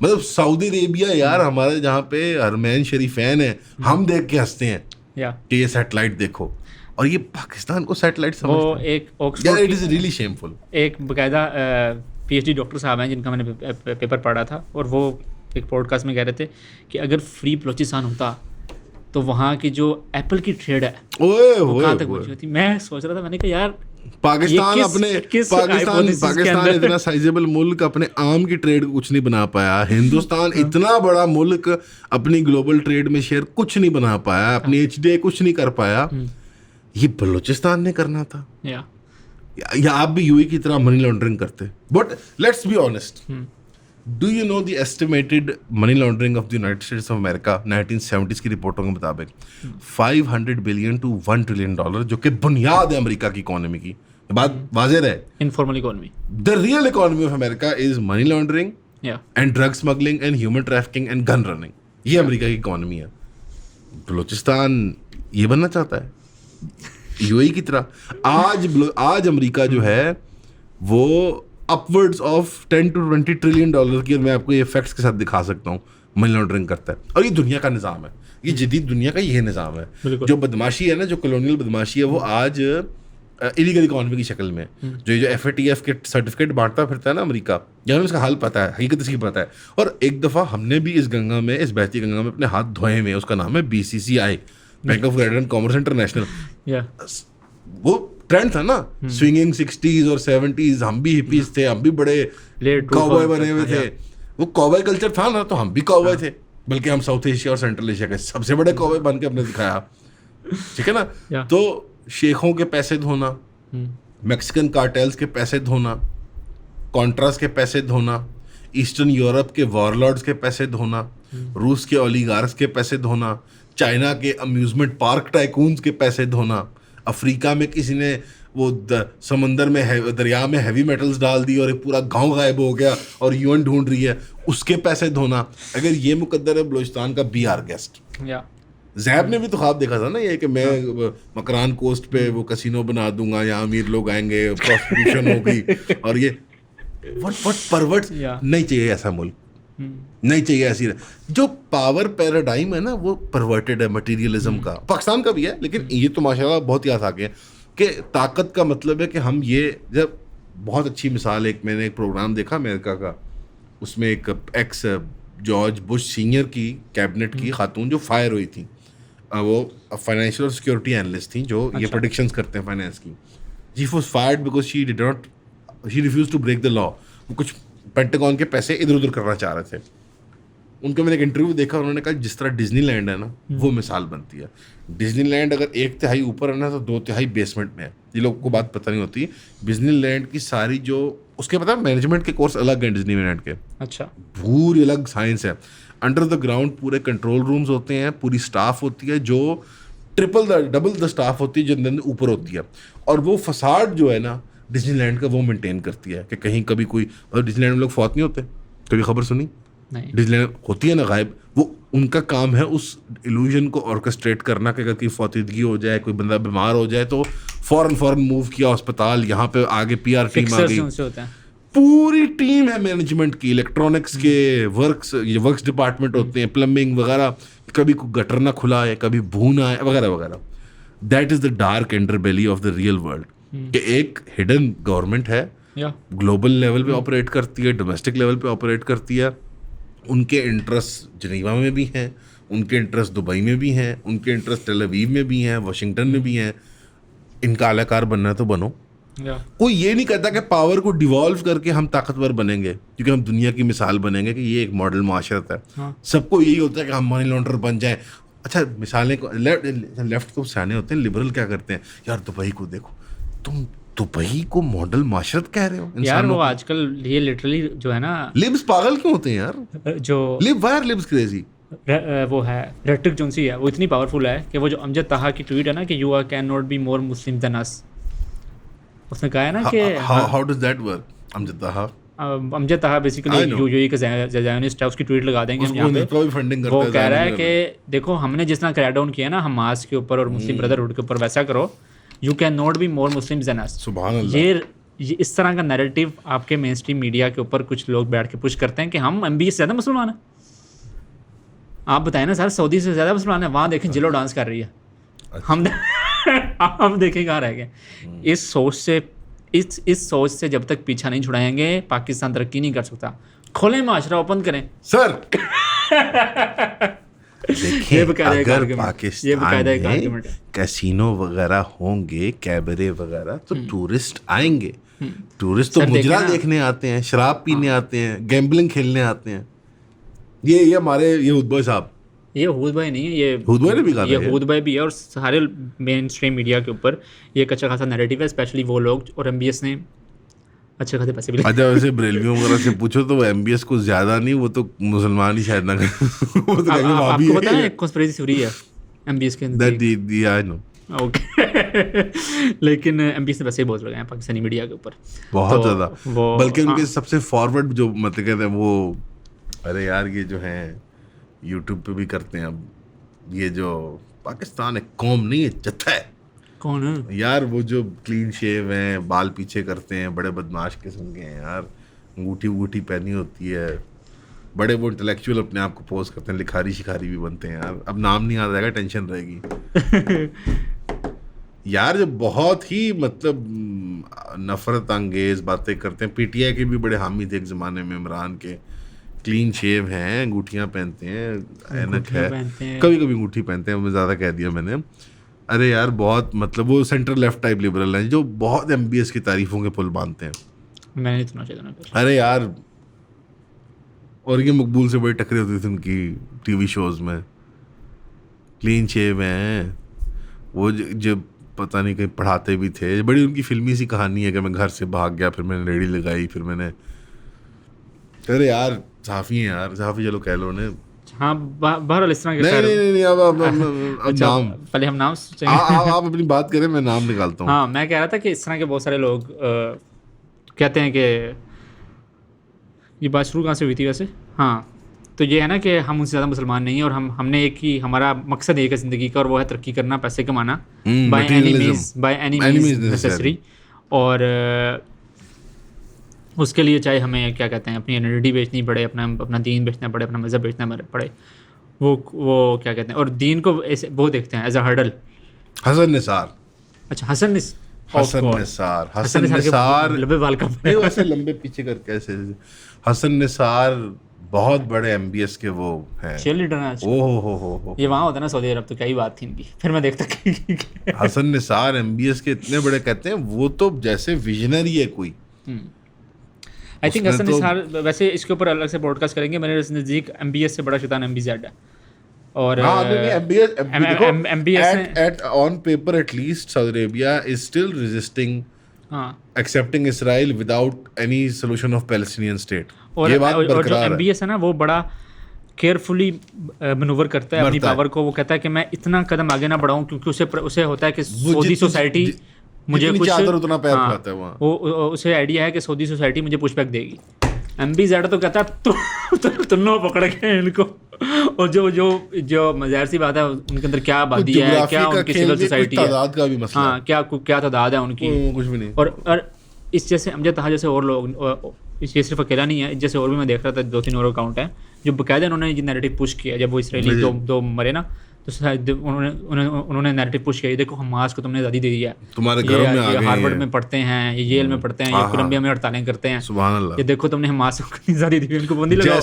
मतलब सऊदी अरेबिया यार, हमारे जहाँ पे हरमैन शरीफैन है, हम देख के हंसते हैं कि ये सैटेलाइट देखो, और ये पाकिस्तान को सैटेलाइट समझते हैं। वो एक Oxford, it is really shameful. एक बाकायदा पीएचडी डॉक्टर साहब हैं जिनका मैंने पेपर पढ़ा था, और वो एक पॉडकास्ट में कह रहे थे कि अगर फ्री बलूचिस्तान होता तो वहाँ की जो एप्पल की ट्रेड है वो कहाँ तक पहुंची होती। मैं सोच रहा था, मैंने कहा यार पाकिस्तान इतना साइजेबल मुल्क अपने आम की ट्रेड को कुछ नहीं बना पाया, हिंदुस्तान इतना बड़ा मुल्क अपनी ग्लोबल ट्रेड में शेयर कुछ नहीं बना पाया, अपनी एचडीआई कुछ नहीं कर पाया, ये बलूचिस्तान ने करना था। या आप भी यूएई की तरह मनी लॉन्ड्रिंग करते। But let's be honest, do you know the estimated money laundering of the United states of America 1970s की रिपोर्टों के मुताबिक $500 बिलियन to $1 ट्रिलियन, जो कि बुनियाद है अमेरिका की इकोनॉमी की। बात वाज़ेह रहे, informal economy, the real economy of America is money laundering and drug smuggling and human trafficking and gun running. ये अमेरिका की इकोनॉमी है। बलूचिस्तान ये बनना चाहता है यूएई की तरह। आज अमेरिका जो है वो upwards of 10 to 20 trillion dollar की, और मैं आपको ये फैक्ट्स के साथ दिखा सकता हूँ, मनी लॉन्ड्रिंग करता है। और ये दुनिया का निज़ाम है, ये जदीद दुनिया का ये निज़ाम है। जो बदमाशी है ना, जो कॉलोनियल बदमाशी है, वो आज इलीगल इकोनॉमी की शक्ल में, जो FATF के सर्टिफिकेट बांटता फिरता है ना अमेरिका, जहाँ इसका हाल पता है, हकीकत इसकी पता है। और एक दफ़ा हमने भी इस गंगा में, इस बहती गंगा में अपने हाथ धोए हुए, उसका नाम है BCCI, bank of credit and commerce international. वो ट्रेंड था ना, स्विंगिंग 60s और 70s, हम भी हिपीज थे, हम भी बड़े कॉबॉय बने हुए थे। वो कॉबॉय कल्चर था ना, तो हम भी कॉबॉय थे, बल्कि हम साउथ एशिया और सेंट्रल एशिया के सबसे बड़े कॉबॉय बन के हमने दिखाया, ठीक है ना। तो शेखों के पैसे धोना, मैक्सिकन कार्टेल्स के पैसे धोना, कॉन्ट्रास के पैसे धोना, ईस्टर्न यूरोप के वॉरलॉर्ड्स के पैसे धोना, रूस के ओलिगार्क्स के पैसे धोना, चाइना के अम्यूजमेंट पार्क टाइकून्स के पैसे धोना, अफ्रीका में किसी ने वो समंदर में दरिया में हैवी मेटल्स डाल दी और एक पूरा गांव गायब हो गया और यूएन ढूंढ रही है, उसके पैसे धोना। अगर ये मुकद्दर है बलूचिस्तान का, बी आर गेस्ट। जैब ने भी तो ख्वाब देखा था ना ये, कि मैं मकरान कोस्ट पे वो कसिनो बना दूंगा, यहाँ अमीर लोग आएंगे, प्रॉस्टिट्यूशन होगी, और ये व्हाट परवर्ट्स। नहीं चाहिए ऐसा मुल्क, नहीं चाहिए ऐसी। जो पावर पैराडाइम है ना, वो परवर्टेड है मटेरियलिज्म का। पाकिस्तान का भी है, लेकिन ये तो माशाल्लाह बहुत याद आ गया कि ताकत का मतलब है कि हम ये, जब बहुत अच्छी मिसाल, एक मैंने एक प्रोग्राम देखा अमेरिका का, उसमें एक एक्स जॉर्ज बुश सीनियर की कैबिनेट की खातून जो फायर हुई थी, वो फाइनेंशियल और सिक्योरिटी एनालिस्ट थी, जो ये प्रेडिक्शंस करते हैं फाइनेंस की। She was fired because she refuse to break the law. वो कुछ पेंटागन के पैसे इधर उधर करना चाह रहे थे। उनका मैंने एक इंटरव्यू देखा, उन्होंने कहा जिस तरह डिज्नीलैंड है ना, वो मिसाल बनती है। डिज्नीलैंड अगर 1/3 ऊपर है ना, तो 2/3 बेसमेंट में है। ये लोगों को बात पता नहीं होती। डिज्नीलैंड की सारी जो उसके पता है मैनेजमेंट के कोर्स अलग हैं डिज्नीलैंड के, अच्छा, पूरी अलग साइंस है। अंडर द ग्राउंड पूरे कंट्रोल रूम्स होते हैं, पूरी स्टाफ होती है जो डबल द स्टाफ होती है जो अंदर ऊपर होती है। और वो फसाड जो है ना डिज्नीलैंड का, वो मेंटेन करती है कि कहीं कभी कोई, और डिज्नीलैंड में लोग फौत नहीं होते। कभी खबर सुनी? नहीं। डिजिटल होती है ना गायब, वो उनका काम है उस इल्यूजन को ऑर्केस्ट्रेट करना कि अगर कोई फौतीदगी हो जाए, कोई बंदा बीमार हो जाए तो फौरन मूव किया अस्पताल, यहाँ पे आगे PR टीम आ फिक्सर्स गई, उनसे होते हैं। पूरी टीम है मैनेजमेंट की, इलेक्ट्रॉनिक्स के वर्क्स डिपार्टमेंट होते हैं, प्लम्बिंग वगैरह, कभी कोई गटर ना खुला है, कभी भू ना है वगैरह वगैरह। That is the dark underbelly of the real world, कि एक हिडन गवर्नमेंट है, या ग्लोबल लेवल पे ऑपरेट करती है, डोमेस्टिक लेवल पे ऑपरेट करती है, उनके इंटरेस्ट जिनेवा में भी हैं, उनके इंटरेस्ट दुबई में भी हैं, उनके इंटरेस्ट टेल अवीव में भी हैं, वाशिंगटन में भी हैं। इनका आलाकार बनना है तो बनो। या कोई ये नहीं कहता कि पावर को डिवॉल्व करके हम ताकतवर बनेंगे, क्योंकि हम दुनिया की मिसाल बनेंगे कि ये एक मॉडल माशरत है। हाँ। सबको यही होता है कि हम मनी लॉन्ड्रर बन जाएं। अच्छा मिसालें लेफ्ट तो सियाने होते हैं, लिबरल क्या करते हैं, यार दुबई को देखो, तुम दुबई को मॉडल माशरत कह रहे हो यार इंसानों वो को। आजकल ये लिटरली जो है ना, लिब्स पागल क्यों होते हैं यार? जो वाई आर लिब्स क्रेजी? वो है रेट्रिक जोनसी है, वो इतनी पावरफुल है कि वो जो अमजद ताहा की ट्वीट है ना कि you are can not be more Muslim than us, उसने कहा है ना कि how does that work? Amjad Taha basically I know. UAE का ज़ायोनिस्ट है, उसकी ट्वीट लगा देंगे हम यहाँ पे। उसको भी फंडिंग करता वो है कह रहा है ज़ायोनिज़्म। कि देखो हमने जिस तरह क्रैकडाउन किया ना हमास के ऊपर और मुस्लिम ब्रदरहुड के ऊपर, वैसा करो, you can not be more Muslim than अस। सुभान अल्लाह। ये इस तरह का नैरेटिव आपके मेन स्ट्रीम मीडिया के ऊपर कुछ लोग बैठ के पुश करते हैं कि हम MBS से ज़्यादा मुसलमान हैं। आप बताएं ना सर, सऊदी से ज़्यादा मुसलमान है, वहाँ देखें जिलो डांस कर रही है, हम देखें कहाँ रह गए। इस सोच से इस सोच से जब तक पीछा नहीं छुड़ाएंगे पाकिस्तान तरक्की नहीं कर सकता। खोलें माशरा, ओपन करें सर। ये बकायदा एक अगर argument- ये पाकिस्तान बकायदा एक में argument है। कैसीनो वगैरह होंगे, कैबरे वगैरह, तो टूरिस्ट आएंगे। टूरिस्ट तो सर, देखें मुजरा ना। देखने आते हैं, शराब पीने आते हैं, गैम्बलिंग खेलने आते हैं। ये हमारे ये हुद साहब, ये हूद भाई नहीं है, ये हूद भाई ने भी कहा था ये ये। हूद भाई भी है, और सारे मेन स्ट्रीम मीडिया के ऊपर ये एक अच्छा खासा नैरेटिव है, स्पेशली वो लोग, और MBS ने अच्छे खासे पैसे भी अच्छा वैसे बरेलवियों वगैरह से पूछो तो वो MBS को ज्यादा नहीं, वो तो मुसलमान ही शायद ना करें। वो तो कहेंगे भाभी आपको पता है एक कॉन्स्पिरेसी थ्योरी है MBS के अंदर। That I know. ओके लेकिन MBS ने वैसे ही बहुत लगाए हैं पाकिस्तानी मीडिया के ऊपर बहुत तो ज्यादा, वो बल्कि उनके हाँ, सबसे फॉरवर्ड जो मतलब कहते हैं वो, अरे यार ये जो हैं यूट्यूब पे भी करते हैं अब, ये जो पाकिस्तान एक कौम नहीं है, जत्था है कौन है यार, वो जो क्लीन शेव हैं, बाल पीछे करते हैं, बड़े बदमाश किस्म के हैं यार, अंगूठी पहनी होती है, बड़े वो इंटेलेक्चुअल अपने आप को पोज करते हैं, लिखारी शिकारी भी बनते हैं यार। अब नाम नहीं याद आएगा, टेंशन रहेगी यार, जो बहुत ही मतलब नफरत अंगेज बातें करते हैं। PTI के भी बड़े हामी थे एक ज़माने में, इमरान के, क्लीन शेव हैं, अंगूठियाँ पहनते हैं, ऐनक है, पहनते हैं। कभी कभी अंगूठी पहनते हैं, मैं ज़्यादा कह दिया मैंने। अरे यार बहुत मतलब वो सेंटर लेफ्ट टाइप लिबरल हैं जो बहुत MBS की तारीफों के पुल बांधते हैं। मैंने नहीं सुना चाहिए था। अरे यार, और ये मकबूल से बड़ी टकरे होती थी उनकी TV शोज़ में। क्लीन शेव हैं वो, जो पता नहीं कहीं पढ़ाते भी थे। बड़ी उनकी फिल्मी सी कहानी है कि मैं घर से भाग गया, फिर मैंने रेडी लगाई, फिर मैंने, अरे यार सहाफ़ी हैं यार, सहाफ़ी चलो कह लो ने। हाँ बहरहाल इस तरह के नहीं अब अच्छा, नाम पहले हम नाम सोचेंगे। आप अपनी बात करें, मैं नाम निकालता हूँ। हाँ मैं कह रहा था कि इस तरह के बहुत सारे लोग कहते हैं कि ये बात शुरू कहाँ से हुई थी वैसे। हाँ तो ये है ना कि हम उनसे ज़्यादा मुसलमान नहीं हैं, और हमने एक ही, हमारा मकसद एक है ज़िंदगी का, और वो है तरक्की करना, पैसे कमाना, बाय एनी मीन्स नेसेसरी। और उसके लिए चाहे हमें क्या कहते हैं अपनी आइडेंटिटी बेचनी पड़े, अपना दीन बेचना पड़े, अपना मज़हब बेचना पड़े, वो क्या कहते हैं, और दीन को ऐसे वो देखते हैं as a hurdle. Hasan Nisar, अच्छा हसन निसार लंबे बाल का नहीं, वो ऐसे लंबे पीछे करके ऐसे। हसन निसार बहुत बड़े MBS के वो हैं, चीयर लीडर हैं आज। हो ये वहाँ होता है ना सऊदी अरब, तो क्या ही बात थी इनकी। फिर मैं देखता हसन निसार MBS के इतने बड़े कहते हैं, वो तो जैसे विजनरी है कोई। आई थिंक उसमें हसन तो- निसार, वैसे इसके ऊपर अलग से ब्रॉडकास्ट करेंगे। मेरे नज़दीक MBS से बड़ा शैतान MBZ है। और हाँ, MBS MBS at on paper at least Saudi Arabia is still resisting हाँ accepting Israel without any solution of Palestinian state. और ये बात जो बरकरार है। MBS है ना, वो बड़ा केयरफुली मनूवर करता है अपनी बढ़ता है। पावर को। वो कहता है कि मैं इतना कदम आगे ना बढ़ाऊं, क्योंकि उसे होता है कि सऊदी जितनी- सोसाइटी मुझे जितनी कुछ चादर उतना पैर हाँ, फैलाता है वहाँ। वो उसे आइडिया है कि सऊदी सोसाइटी मुझे पुशबैक देगी। MBZ तो कहता है तुन्नो पकड़ के इनको, और जो जो जो ज़ाहिर सी बात है उनके अंदर क्या आबादी है, क्या उनकी सिविल सोसाइटी है, तादाद का भी मसला हाँ क्या तादाद है उनकी, कुछ भी नहीं। और इस जैसे अमजद ताहा जैसे और लोग, ये सिर्फ अकेला नहीं है, जैसे और भी मैं देख रहा था 2-3 और अकाउंट हैं जो बाकायदा उन्होंने ये नैरेटिव पुश किया जब वो इसराइली दो मरे ना, तो शायद उन्होंने नैरेटिव पुश किया, देखो हमास को तुमने आज़ादी दे दी है, तुम्हारे घरों में आ गए, हार्वर्ड में पढ़ते हैं, ये येल में पढ़ते हैं, ये कोलंबिया में हड़तालें करते हैं, सुभान अल्लाह, ये देखो तुमने हमास को कितनी आज़ादी दी, उनको बंदी लगाओ।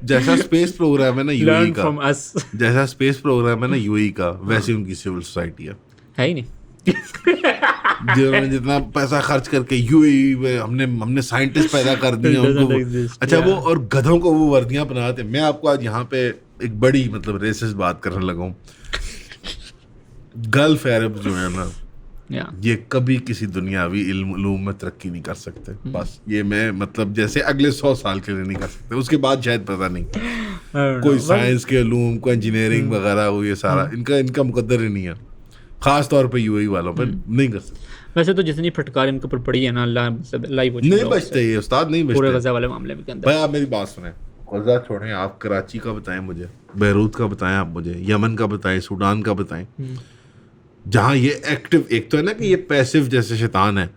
जैसा स्पेस प्रोग्राम है ना यूएई का, जैसा स्पेस प्रोग्राम है ना यूएई का, वैसे उनकी सिविल सोसाइटी है ही नहीं। जिन्होंने जितना पैसा खर्च करके यूएई में हमने साइंटिस्ट पैदा कर दिए उनको, अच्छा वो और गधों को वो वर्दियां बनाते। मैं आपको आज यहाँ पे एक बड़ी मतलब रेसिस्ट बात करने लगा हूँ। गल्फ अरब जो है ना, ये कभी किसी दुनियावी इल्म में तरक्की नहीं कर सकते। बस ये मैं मतलब जैसे अगले 100 साल के लिए नहीं कर सकते, उसके बाद शायद पता नहीं कोई साइंस के इल्म को, इंजीनियरिंग वगैरह वो ये सारा इनका मुकद्दर ही नहीं है, खास तौर पे यूएई वालों पे नहीं कर सकते। वैसे तो जितनी फटकार इनके ऊपर पड़ी है ना, अल्लाह नहीं बचते ये उस्ताद, नहीं बचते पूरे गजा वाले मामले के अंदर। भाई आप मेरी बात सुने, गजा छोड़ें, आप कराची का बताएं मुझे, बैरूत का बताएं आप मुझे, यमन का बताएं, सूडान का बताएं, जहाँ ये एक्टिव, एक तो है ना कि ये पैसिव जैसे शैतान है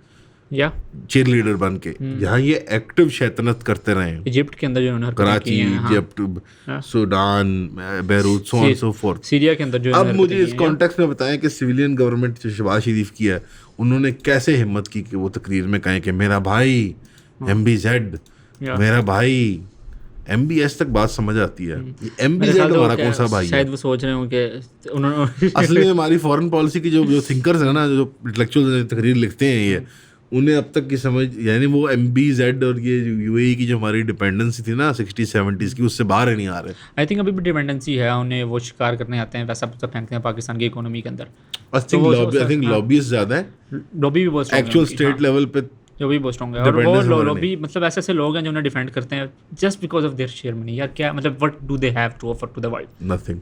या चीयर लीडर बन के, जहाँ ये एक्टिव शैतानत करते रहे, इजिप्ट के अंदर जो उन्होंने Karachi, Egypt, Sudan, Beirut, so on so fourth, Syria के अंदर जो। अब मुझे इस कॉन्टेक्स्ट में बताएं कि सिविलियन गवर्नमेंट जो शहबाज शरीफ की है, उन्होंने कैसे हिम्मत की कि वो तकरीर में कहें कि मेरा भाई MBZ, मेरा भाई MBS तक बात समझ आती है, MBZ हमारा कौन सा भाई है? शायद वो सोच रहे हो कि उन्होंने असली में हमारी फॉरेन पॉलिसी की जो थिंकर्स है ना, जो इंटेलेक्चुअल तकरीर लिखते हैं, ये उन्हें अब तक की समझ, यानी वो MBZ और ये यूएई की जो हमारी डिपेंडेंसी थी ना 60-70s की, उससे बाहर ही नहीं आ रहे। आई थिंक अभी भी डिपेंडेंसी है, उन्हें वो शिकार करने आते हैं, वैसा फेंकते हैं पाकिस्तान की इकोनॉमी के अंदर। आई थिंक लॉबीज ज़्यादा है, लॉबी भी बहुत एक्चुअल स्टेट लेवल पे जो भी बहुत स्ट्रॉन्ग है, और वो लॉबी मतलब ऐसे ऐसे लोग हैं जो उन्हें डिफेंड करते हैं just because of their share money. यार क्या मतलब, what do they have to offer to the world? Nothing.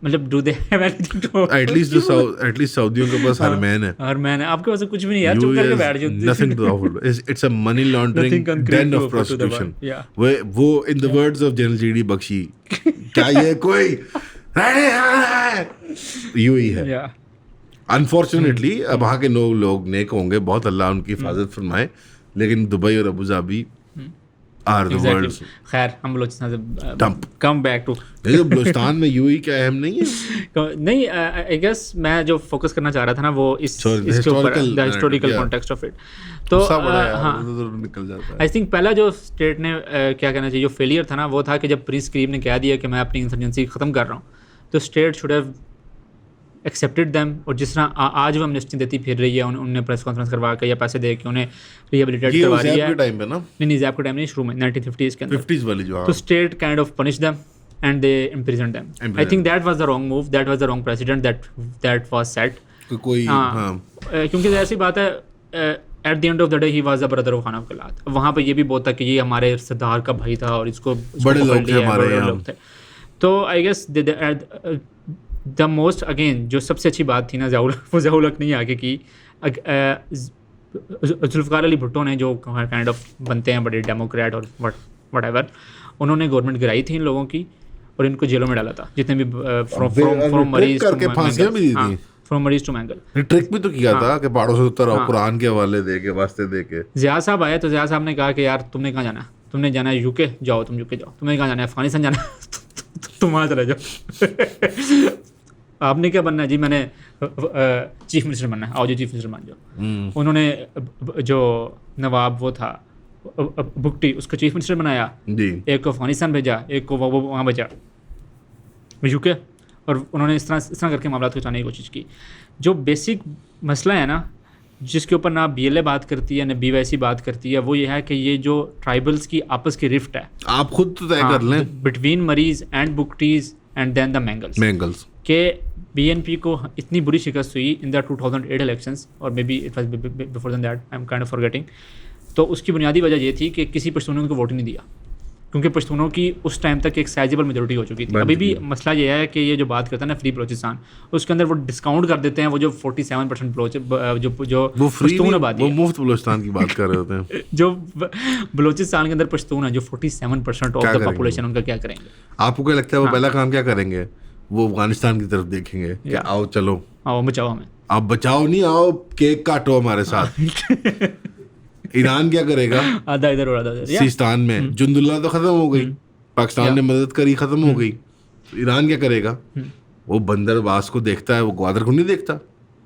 मतलब do they have anything to offer? At least सऊदियों के पास हरमैन है, हरमैन है, आपके पास कुछ भी नहीं यार, चुप करके बैठ जाओ। Nothing to offer, it's a money laundering den of prostitution. वो in the words of General GD Bakshi, क्या ये कोई यूएई है? अनफॉर्चुनेटली अब वहाँ के लोग नेक होंगे, बहुत अल्लाह उनकी हिफाजत फरमाए, लेकिन दुबई और Abu Dhabi are the world. खैर हम बलोचिस्तान से कम बैक टू, ये बलोचिस्तान में यूएई क्या अहम नहीं है? नहीं, आई गेस मैं जो फोकस करना चाह रहा था ना वो इसके ऊपर, the historical context of it. तो हाँ, निकल जाता है। आई थिंक पहला जो स्टेट ने क्या कहना चाहिए, जो फेलियर था ना, वो था कि जब प्रिंस करीम ने कह दिया कि मैं अपनी इंसर्जेंसी ख़त्म कर रहा हूँ, तो state should have accepted them. और जिस तरह आज वो एमनेस्टी देती फिर रही है, उन्हें प्रेस कॉन्फ्रेंस करवा के या पैसे दे के उन्हें रिहेबिलिटेट करवा रही है। टाइम पे ना, नहीं ज़ैप के टाइम नहीं, शुरू में 1950s के अंदर, 50s वाली जो, तो state kind of punish them and they imprisoned them. I think that was the wrong move, that was the wrong precedent that was set. कोई क्योंकि ऐसी बात है, eight the end of the day he was the brother of Khan Abdul कलात। वहाँ पे ये भी बहुत था कि ये हमारे सरदार का भाई था और इसको बड़े लोग थे, हमारे लोग थे। तो I guess the most, again जो सबसे अच्छी बात थी ना, वो ज़ियाउल हक नहीं आगे की, जुल्फ़िकार अली भुट्टो ने जो काइंड ऑफ बनते हैं बड़े डेमोक्रेट और व्हाटएवर, उन्होंने गवर्नमेंट गिराई थी इन लोगों की और इनको जेलों में डाला था, जितने भी फ्रॉम मरीज टू मैंगल। ट्रिक भी तो किया था कि पहाड़ों से उतर आओ, कुरान के हवाले दे के, वास्ते दे के। ज़ियाद साहब आए तो ज़ियाद साहब ने कहा कि यार तुमने कहाँ जाना है, तुमने जाना है यूके, जाओ तुम यूके जाओ, तुम्हें कहाँ जाना है, अफगानिस्तान जाना है, तुम वहाँ चले जाओ। आपने क्या बनना है जी? मैंने चीफ मिनिस्टर बनना है, आओ जी चीफ मिनिस्टर बन जाओ। उन्होंने जो नवाब वो था बुकटी, उसको चीफ मिनिस्टर बनाया, एक को अफगानिस्तान भेजा, एक को वो वहाँ भेजा यूके, और उन्होंने इस तरह करके मामला को चलाने की कोशिश की। जो बेसिक मसला है ना, जिसके ऊपर ना BLA बात करती है ना BYC बात करती है, वो ये है कि ये जो ट्राइबल्स की आपस की रिफ्ट है, आप खुद तो तय कर लें, बिटवीन मरीज एंड बुकटीज एंड देन द मैंगल्स के BNP को इतनी बुरी शिकस्त हुई इन द 2008 इलेक्शंस, और may be it was before then that, I am kind of forgetting. तो उसकी बुनियादी वजह ये थी कि किसी पश्तून ने उनको वोट नहीं दिया, क्योंकि पश्तूनों की उस टाइम तक एक साइजेबल मेजोरिटी हो चुकी थी। अभी भी मसला ये है कि ये जो बात करते हैं ना फ्री बलूचिस्तान, उसके अंदर वो डिस्काउंट कर देते हैं, वो जो 47% जो वो फ्री पश्तून आबादी वो है, मुफ्त बलूचिस्तान की बात कर रहे होते हैं। जो बलूचिस्तान के अंदर पश्तून है जो 47% ऑफ क्या द करेंगे? पॉपुलेशन, उनका क्या करेंगे? आपको क्या लगता है वो पहला काम क्या करेंगे? वो अफगानिस्तान की तरफ देखेंगे कि आओ चलो आओ बचाओ हमें। आप बचाओ नहीं, आओ केक काटो हमारे साथ। ईरान क्या करेगा? आधा इधर और आधा इधर। सिस्तान में जुंदुल्ला तो खत्म हो गई, पाकिस्तान ने मदद करी, खत्म हो गई। ईरान क्या करेगा? वो बंदरबास को देखता है, वो ग्वादर को नहीं देखता।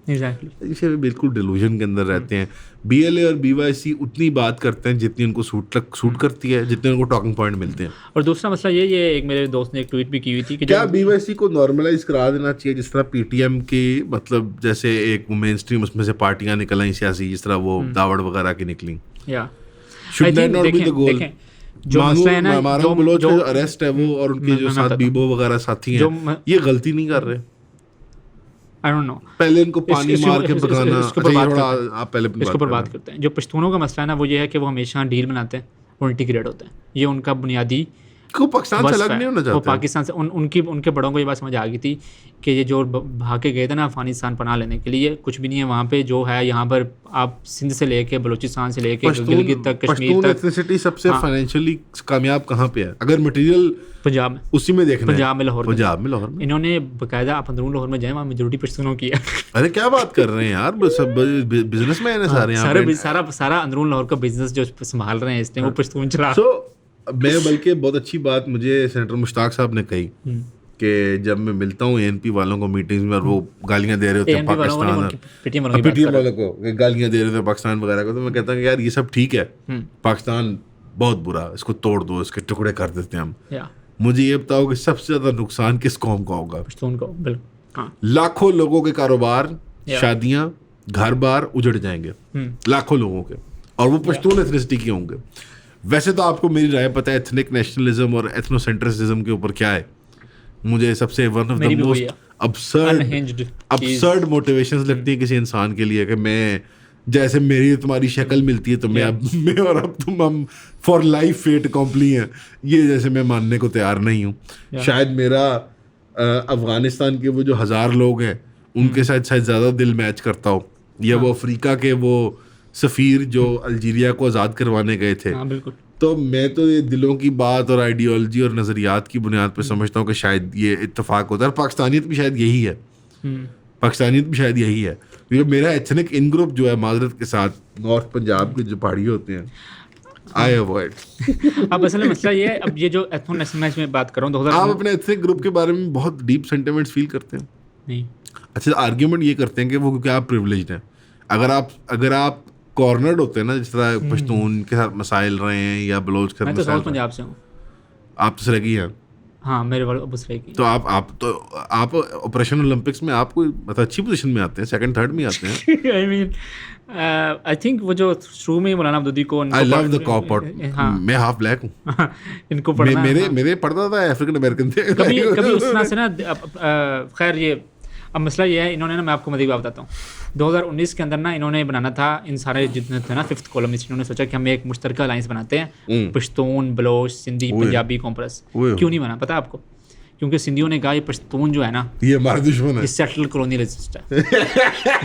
एग्जैक्टली। इसे भी बिल्कुल डिलूजन के अंदर रहते हैं। BLA और BYC उतनी बात करते हैं जितनी उनको सूट करती है, जितने उनको टॉकिंग पॉइंट मिलते हैं। और दूसरा मसला ये एक मेरे दोस्त ने एक ट्वीट भी की हुई थी कि क्या BYC को नॉर्मलाइज करा देना चाहिए, जिस तरह PTM की, मतलब जैसे एक मेन स्ट्रीम उसमें से पार्टियां निकल आई सियासी, जिस तरह वो दावड़ वगैरह की निकली। या Should that not be the goal? जो मसला है ना, मारूफ बलोच जो अरेस्ट है वो, और उनके जो साथ बीबो वगैरह साथी हैं, ये गलती नहीं कर रहे। आई डोंट नो, पहले इनको पानी मार के भगाना। इसके ऊपर बात करते हैं। जो पश्तूनों का मसला है ना, वो ये है कि वो हमेशा डील बनाते हैं और इंटीग्रेट होते हैं। ये उनका बुनियादी को पाकिस्तान से अलग नहीं होना चाहते। वो पाकिस्तान से उनके बड़ों को ये बात समझ आ गई थी कि ये जो भाग के गए थे ना अफगानिस्तान पनाह लेने के लिए, कुछ भी नहीं है वहाँ पे। जो है यहाँ पर आप सिंध से लेके बलूचिस्तान से लेके गिलगित तक, कश्मीर तक। एथनिसिटी सबसे फाइनेंशियली कामयाब कहाँ पे है? अगर मटेरियल पंजाब में, उसी में देखना है, पंजाब में, लाहौर में। इन्होंने बाकायदा आप अंदरून लाहौर में जाए, वहाँ मेजोरिटी पश्तूनों की है। अरे क्या बात कर रहे हैं यार, सब बिजनेस में है सारे यहाँ पे। सारा अंदरून लाहौर का बिजनेस जो संभाल रहे हैं इस टाइम वो पश्तून चला। मैं बल्कि बहुत अच्छी बात मुझे सेनेटर मुश्ताक साहब ने कही कि जब मैं मिलता हूँ ANP वालों को मीटिंग्स में और वो गालियां दे रहे होते हैं पाकिस्तान, PTM वालों को गालियां दे रहे होते हैं पाकिस्तान वगैरह को, तो मैं कहता हूँ कि यार ये सब ठीक है, पाकिस्तान बहुत बुरा, इसको तोड़ दो, इसके टुकड़े कर देते हैं हम। मुझे ये बताओ कि सबसे ज्यादा नुकसान किस कौम का होगा? पश्तून को। बिल्कुल। लाखों लोगों के कारोबार, शादियां, घर बार उजड़ जाएंगे, लाखों लोगों के, और वो पश्तून एथनिसिटी के होंगे। वैसे तो आपको मेरी राय पता है एथनिक नेशनलिज्म और एथनोसेंट्रिसिज्म के ऊपर क्या है। मुझे सबसे one of the most absurd motivations लगती है किसी इंसान के लिए कि मैं, जैसे मेरी तुम्हारी शक्ल मिलती है तो मैं और अब हम फॉर लाइफ फेट कॉम्पली हैं, ये जैसे मैं मानने को तैयार नहीं हूँ। शायद मेरा अफगानिस्तान के वो जो 1000 लोग हैं उनके साथ शायद ज़्यादा दिल मैच करता हो, या वो अफ्रीका के वो सफ़ीर जो अल्जीरिया को आज़ाद करवाने गए थे। बिल्कुल। तो मैं तो ये दिलों की बात और आइडियोलॉजी और नज़रियात की बुनियाद पर समझता हूँ कि शायद ये इत्तेफाक होता है। और पाकिस्तानियत भी शायद यही है, पाकिस्तानियत भी शायद यही है, क्योंकि मेरा एथनिक इन ग्रुप जो है माजरत के साथ नॉर्थ पंजाब के जो पहाड़ी होते हैं, आई अवॉइड। अब असल में मसला ये है, अब ये जो एथनो नेशनलिज्म में बात कर रहा हूँ, आप अपने एथनिक ग्रुप के बारे में बहुत डीप सेंटिमेंट्स फील करते हैं? नहीं। अच्छा, आर्ग्यूमेंट ये करते हैं कि वो क्योंकि आप प्रिविलेज्ड हैं। अगर आप कॉर्नर्ड होते हैं ना, जिस तरह पश्तून के साथ मसाइल रहे हैं या बलोच के साथ, मैं तो साउथ पंजाब से हूँ। आप तो सरेगी हैं। हाँ, मेरे वाले अबू सरेगी। तो आप ऑपरेशन ओलंपिक्स में आपको मतलब अच्छी पोजीशन में आते हैं, सेकंड थर्ड में आते हैं। आई मीन आई थिंक वो जो शुरू में मौलाना अब्दुद्दी को, I love the cop out. मैं हाफ ब्लैक हूँ। इनको पढ़ना मेरे पढ़ता था अफ्रीकन अमेरिकन थे। कभी उस तरह से ना। खैर ये अब मसला ये है, इन्होंने ना, मैं आपको मज़ीद बताता हूँ, 2019 के अंदर ना इन्होंने बनाना था, इन सारे जितने थे ना 5th कॉलमिस्ट, इन्होंने सोचा कि हम एक मुश्तरका अलायंस बनाते हैं, पश्तून, बलोच, सिंधी, पंजाबी कॉम्प्रेस। क्यों नहीं बना पता आपको? क्योंकि सिंधियों ने कहा ये पश्तून जो है ना, ये हमारा दुश्मन है, सेटल कॉलोनियलिस्ट है।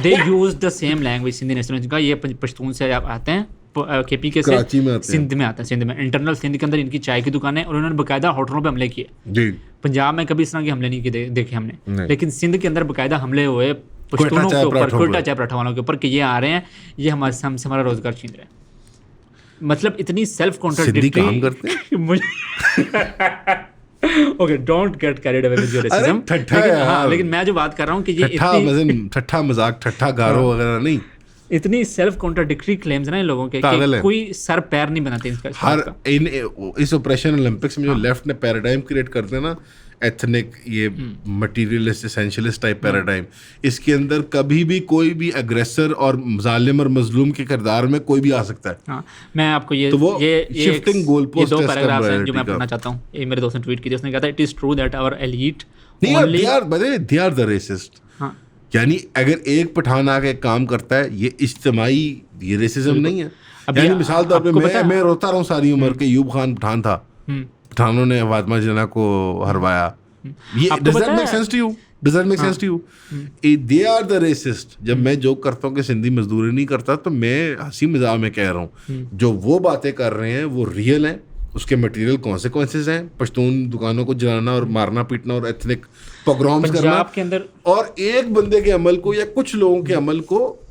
They use the same language. Sindhi national का ये पश्तून से आते हैं, KP के से सिंध में आता है। सिंध में इंटरनल सिंध के अंदर इनकी चाय की दुकान है, और उन्होंने बाकायदा होटलों पे हमले किए। पंजाब में कभी इस तरह के हमले नहीं देखे हमने, लेकिन सिंध के अंदर बाकायदा हमले हुए पश्तूनों के ऊपर, कोयटा चाय पराठा वालों के ऊपर, कि ये आ रहे हैं, ये हमसे हमारा रोजगार छीन रहे हैं। मतलब इतनी सेल्फ कॉन्ट्राडिक्टरी काम करते हैं। Okay, don't get carried away with your racism. लेकिन मैं जो बात कर रहा हूँ कि ये ठट्ठा मजाक, ठट्ठा गारो वगैरह नहीं, इतनी सेल्फ कॉन्ट्राडिक्टरी क्लेम्स ना इन लोगों के कि कोई सर पैर नहीं बनाते इसका। हर इस ऑपरेशन ओलंपिक्स में जो लेफ्ट ने पैराडाइम क्रिएट करते हैं ना, एथनिक ये मटीरियलिस्ट एसेंशियलिस्ट टाइप पैराडाइम, इसके अंदर कभी भी कोई भी एग्रेसर और जालिम और मजलूम के किरदार में कोई भी आ सकता है। हाँ, मैं आपको ये शिफ्टिंग गोल पोस्ट, 2 पैराग्राफ्स हैं जो मैं पढ़ना चाहता हूँ। ये मेरे दोस्त ने ट्वीट की थी, उसने कहा था it is true that our elite they are the racist. यानी अगर एक पठान आके काम करता है, ये इज्तिमाई, ये रेसिज्म नहीं है। यानी मिसाल तौर पे मैं रोता रहा हूँ सारी उम्र के यूब खान पठान था, पठानों ने फातिमा जिन्ना को हरवाया। ये आपको does that पता make है- sense to you? Does that make sense to you? They are the racist. जब मैं जोक करता हूँ कि सिंधी मजदूरी नहीं करता, तो मैं हंसी मजाक में कह रहा हूँ जो वो बातें कर रहे हैं वो रियल हैं, उसके मटेरियल कॉन्सिक्वेंसेज हैं। पश्तून दुकानों को जलाना और मारना पीटना और एथनिक पोग्राम्स करना, पंजाब के अंदर और एक बंदे के अमल को या कुछ लोगों के अमल को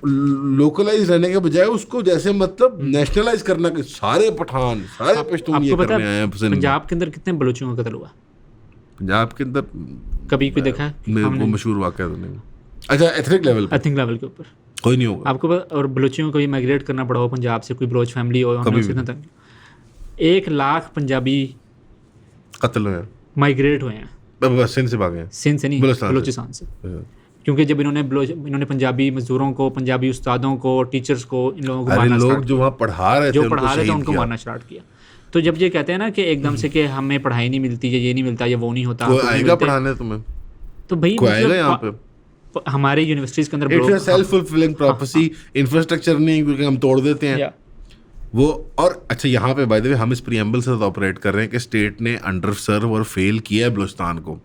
लोकलाइज रहने के बजाय उसको जैसे मतलब नेशनलाइज करना कि सारे पठान सारे पश्तून ये आपको पता करने आए हैं है सिंध में। पंजाब के अंदर कितने बलूचियों का कत्ल हुआ? पंजाब के अंदर कभी कोई देखा है? मेरे को मशहूर वाक़या तो नहीं। अच्छा, एथनिक लेवल पे आई थिंक लेवल के ऊपर कोई नहीं होगा। आपको पता, और बलूचियों को भी माइग्रेट करना पड़ा हो पंजाब से, कोई बलोच फैमिली हो कभी भी। 1 लाख पंजाबी कत्ल हुए माइग्रेट हुए हैं बस सिंध से भागे हैं। सिंध से नहीं, बलूचिस्तान से। बलूचिस्तान से। क्योंकि जब इन्होंने पंजाबी मजदूरों को, पंजाबी उस्तादों को, टीचर्स को, इन लोगों को अरे मारना लोग स्टार्ट जो वहाँ पढ़ा रहे थे जो पढ़ा रहे थे उनको किया। मारना स्टार्ट किया। तो जब ये कहते हैं ना कि एकदम से कि हमें पढ़ाई नहीं मिलती, ये नहीं मिलता, ये वो नहीं होता, कोई कुछ नहीं आएगा मिलते, पढ़ाने तुम्हें? तो भाई कोई आएगा यहाँ पे? हमारे यूनिवर्सिटीज़ के अंदर इट्स लोग- a self fulfilling prophecy. Infrastructure नहीं क्योंकि हम तोड़ देते हैं या वो। और अच्छा, यहाँ पे बाय द वे हम इस प्रीएम्बल से ऑपरेट कर रहे हैं कि स्टेट ने अंडर सर्व और फेल किया है बलूचिस्तान को,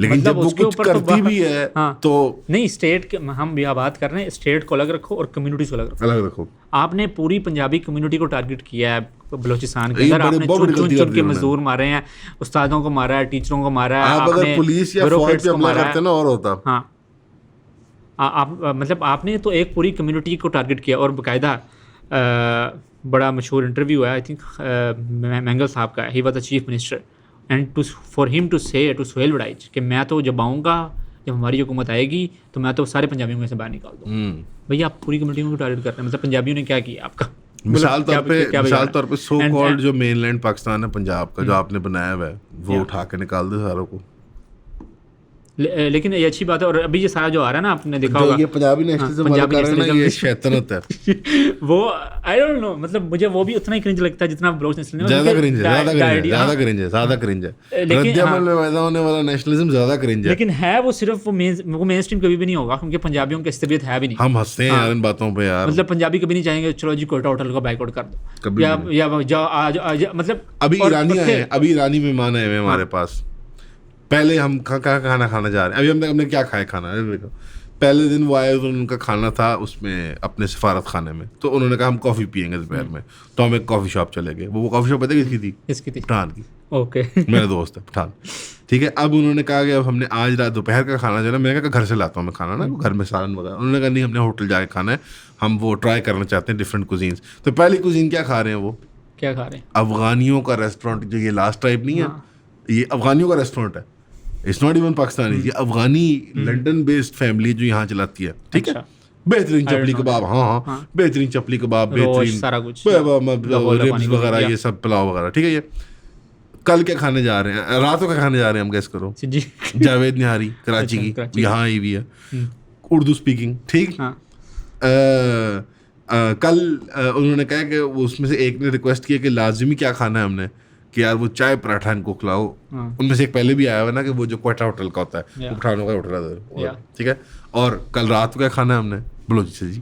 लेकिन मतलब जब वो उसके कुछ ऊपर तो करती भी है हाँ। तो नहीं, स्टेट के हम यहाँ बात कर रहे हैं, स्टेट को अलग रखो और कम्युनिटीज को अलग रखो। अलग रखो। आपने पूरी पंजाबी कम्युनिटी को टारगेट किया है बलूचिस्तान के ये अंदर, बड़ी- आपने बहुत बड़ी चुन गलती चुन कर के दी उन्होंने। मजदूर मारे हैं, उस्तादों को मारा है, टीचरों को मारा है, आप अगर आपने पुलिस या फौज bureaucrats पे को हमला मारा है। करते ना और होता। हाँ, आप मतलब आपने तो एक पूरी कम्युनिटी को टारगेट किया। और बाकायदा बड़ा मशहूर इंटरव्यू है, आई थिंक मैंगल साहब का, he was the chief minister, and to for him to say to Sohail Warraich कि मैं तो जब आऊँगा, जब हमारी हुकूमत आएगी तो मैं तो सारे पंजाबियों में से बाहर निकाल दूँ। भैया आप पूरी कम्युनिटी को टारगेट कर रहे हैं, मतलब पंजाबियों ने क्या किया आपका? मिसाल तौर पे सो And- कॉल्ड जो मेनलैंड पाकिस्तान है पंजाब का जो आपने बनाया हुआ है वो उठा के निकाल दे सारों को। लेकिन ये अच्छी बात है। और अभी ये सारा जो आ रहा है ना, आपने देखा जो होगा ये पंजाबी नेशनलिज्म वाला पंजाबी कर रहे हैं ना, ये nationalism- शैतानत है। वो आई डोंट नो, मतलब मुझे वो भी उतना ही क्रिंज लगता है जितना बलोच नेशनलिज्म। ज्यादा क्रिंज है, ज्यादा क्रिंज है। लेकिन रद्द-ए-अमल में पैदा होने वाला नेशनलिज्म ज्यादा क्रिंज है। लेकिन है वो सिर्फ वो मेन स्ट्रीम कभी भी नहीं होगा, क्योंकि पंजाबियों की तबीयत है भी नहीं। हम हंसते हैं यार इन बातों पे यार। मतलब पंजाबी कभी नहीं चाहेंगे चलो जी कोयटा होटल को बाइकआउट कर दो, कभी या जाओ आज मतलब। अभी और ईरानी आए फिर- हैं, अभी ईरानी मेहमान आए हुए हैं हमारे पास। पहले हम कहाँ खाना खाने जा रहे हैं, अभी हमने क्या खाया खाना, देखो पहले दिन वो आए तो उनका खाना था उसमें अपने सफारत खाने में, तो उन्होंने कहा हम कॉफ़ी पियेंगे दोपहर में, तो हम एक कॉफ़ी शॉप चले गए। वो कॉफ़ी शॉप पता किसकी थी? इसकी थी। पठान की। ओके मेरा दोस्त है पठान, ठीक है। अब उन्होंने कहा कि अब हमने आज रात दोपहर का खाना जो है ना, मैंने कहा घर से लाता हूँ मैं खाना ना, घर में सालन वगैरह। उन्होंने कहा नहीं, हमने होटल जाके खाना है, हम वो ट्राई करना चाहते हैं डिफरेंट कुजीन्स। तो पहली कुजीन क्या खा रहे हैं वो? क्या खा रहे हैं? अफगानियों का रेस्टोरेंट, जो ये लास्ट टाइप नहीं है, ये अफगानियों का रेस्टोरेंट है। इट्स नॉट इवन पाकिस्तानी, ये अफगानी लंदन बेस्ड फैमिली जो यहाँ चलाती है, ठीक है। बेहतरीन चपली कबाब, हाँ, बेहतरीन चपली कबाब, बेहतरीन सारा कुछ, रिब्स वगैरह, ये सब पुलाव वगैरह, ठीक है। ये कल क्या खाने जा रहे हैं, रात को क्या खाने जा रहे हैं, हम गेस करो। जी जावेद निहारी कराची की, कराची यहाँ आई हुई है, उर्दू स्पीकिंग, ठीक। हाँ। कल उन्होंने कहा कि वो उसमें से एक ने रिक्वेस्ट किया कि लाजिमी क्या खाना है हमने, कि यार वो चाय पराठा इनको खिलाओ। उनमें से एक पहले भी आया हुआ ना कि वो जो क्वेटा होटल का होता है, वो पठानों का होटल है, ठीक है। और कल रात को क्या खाना है हमने? बलोची से जी,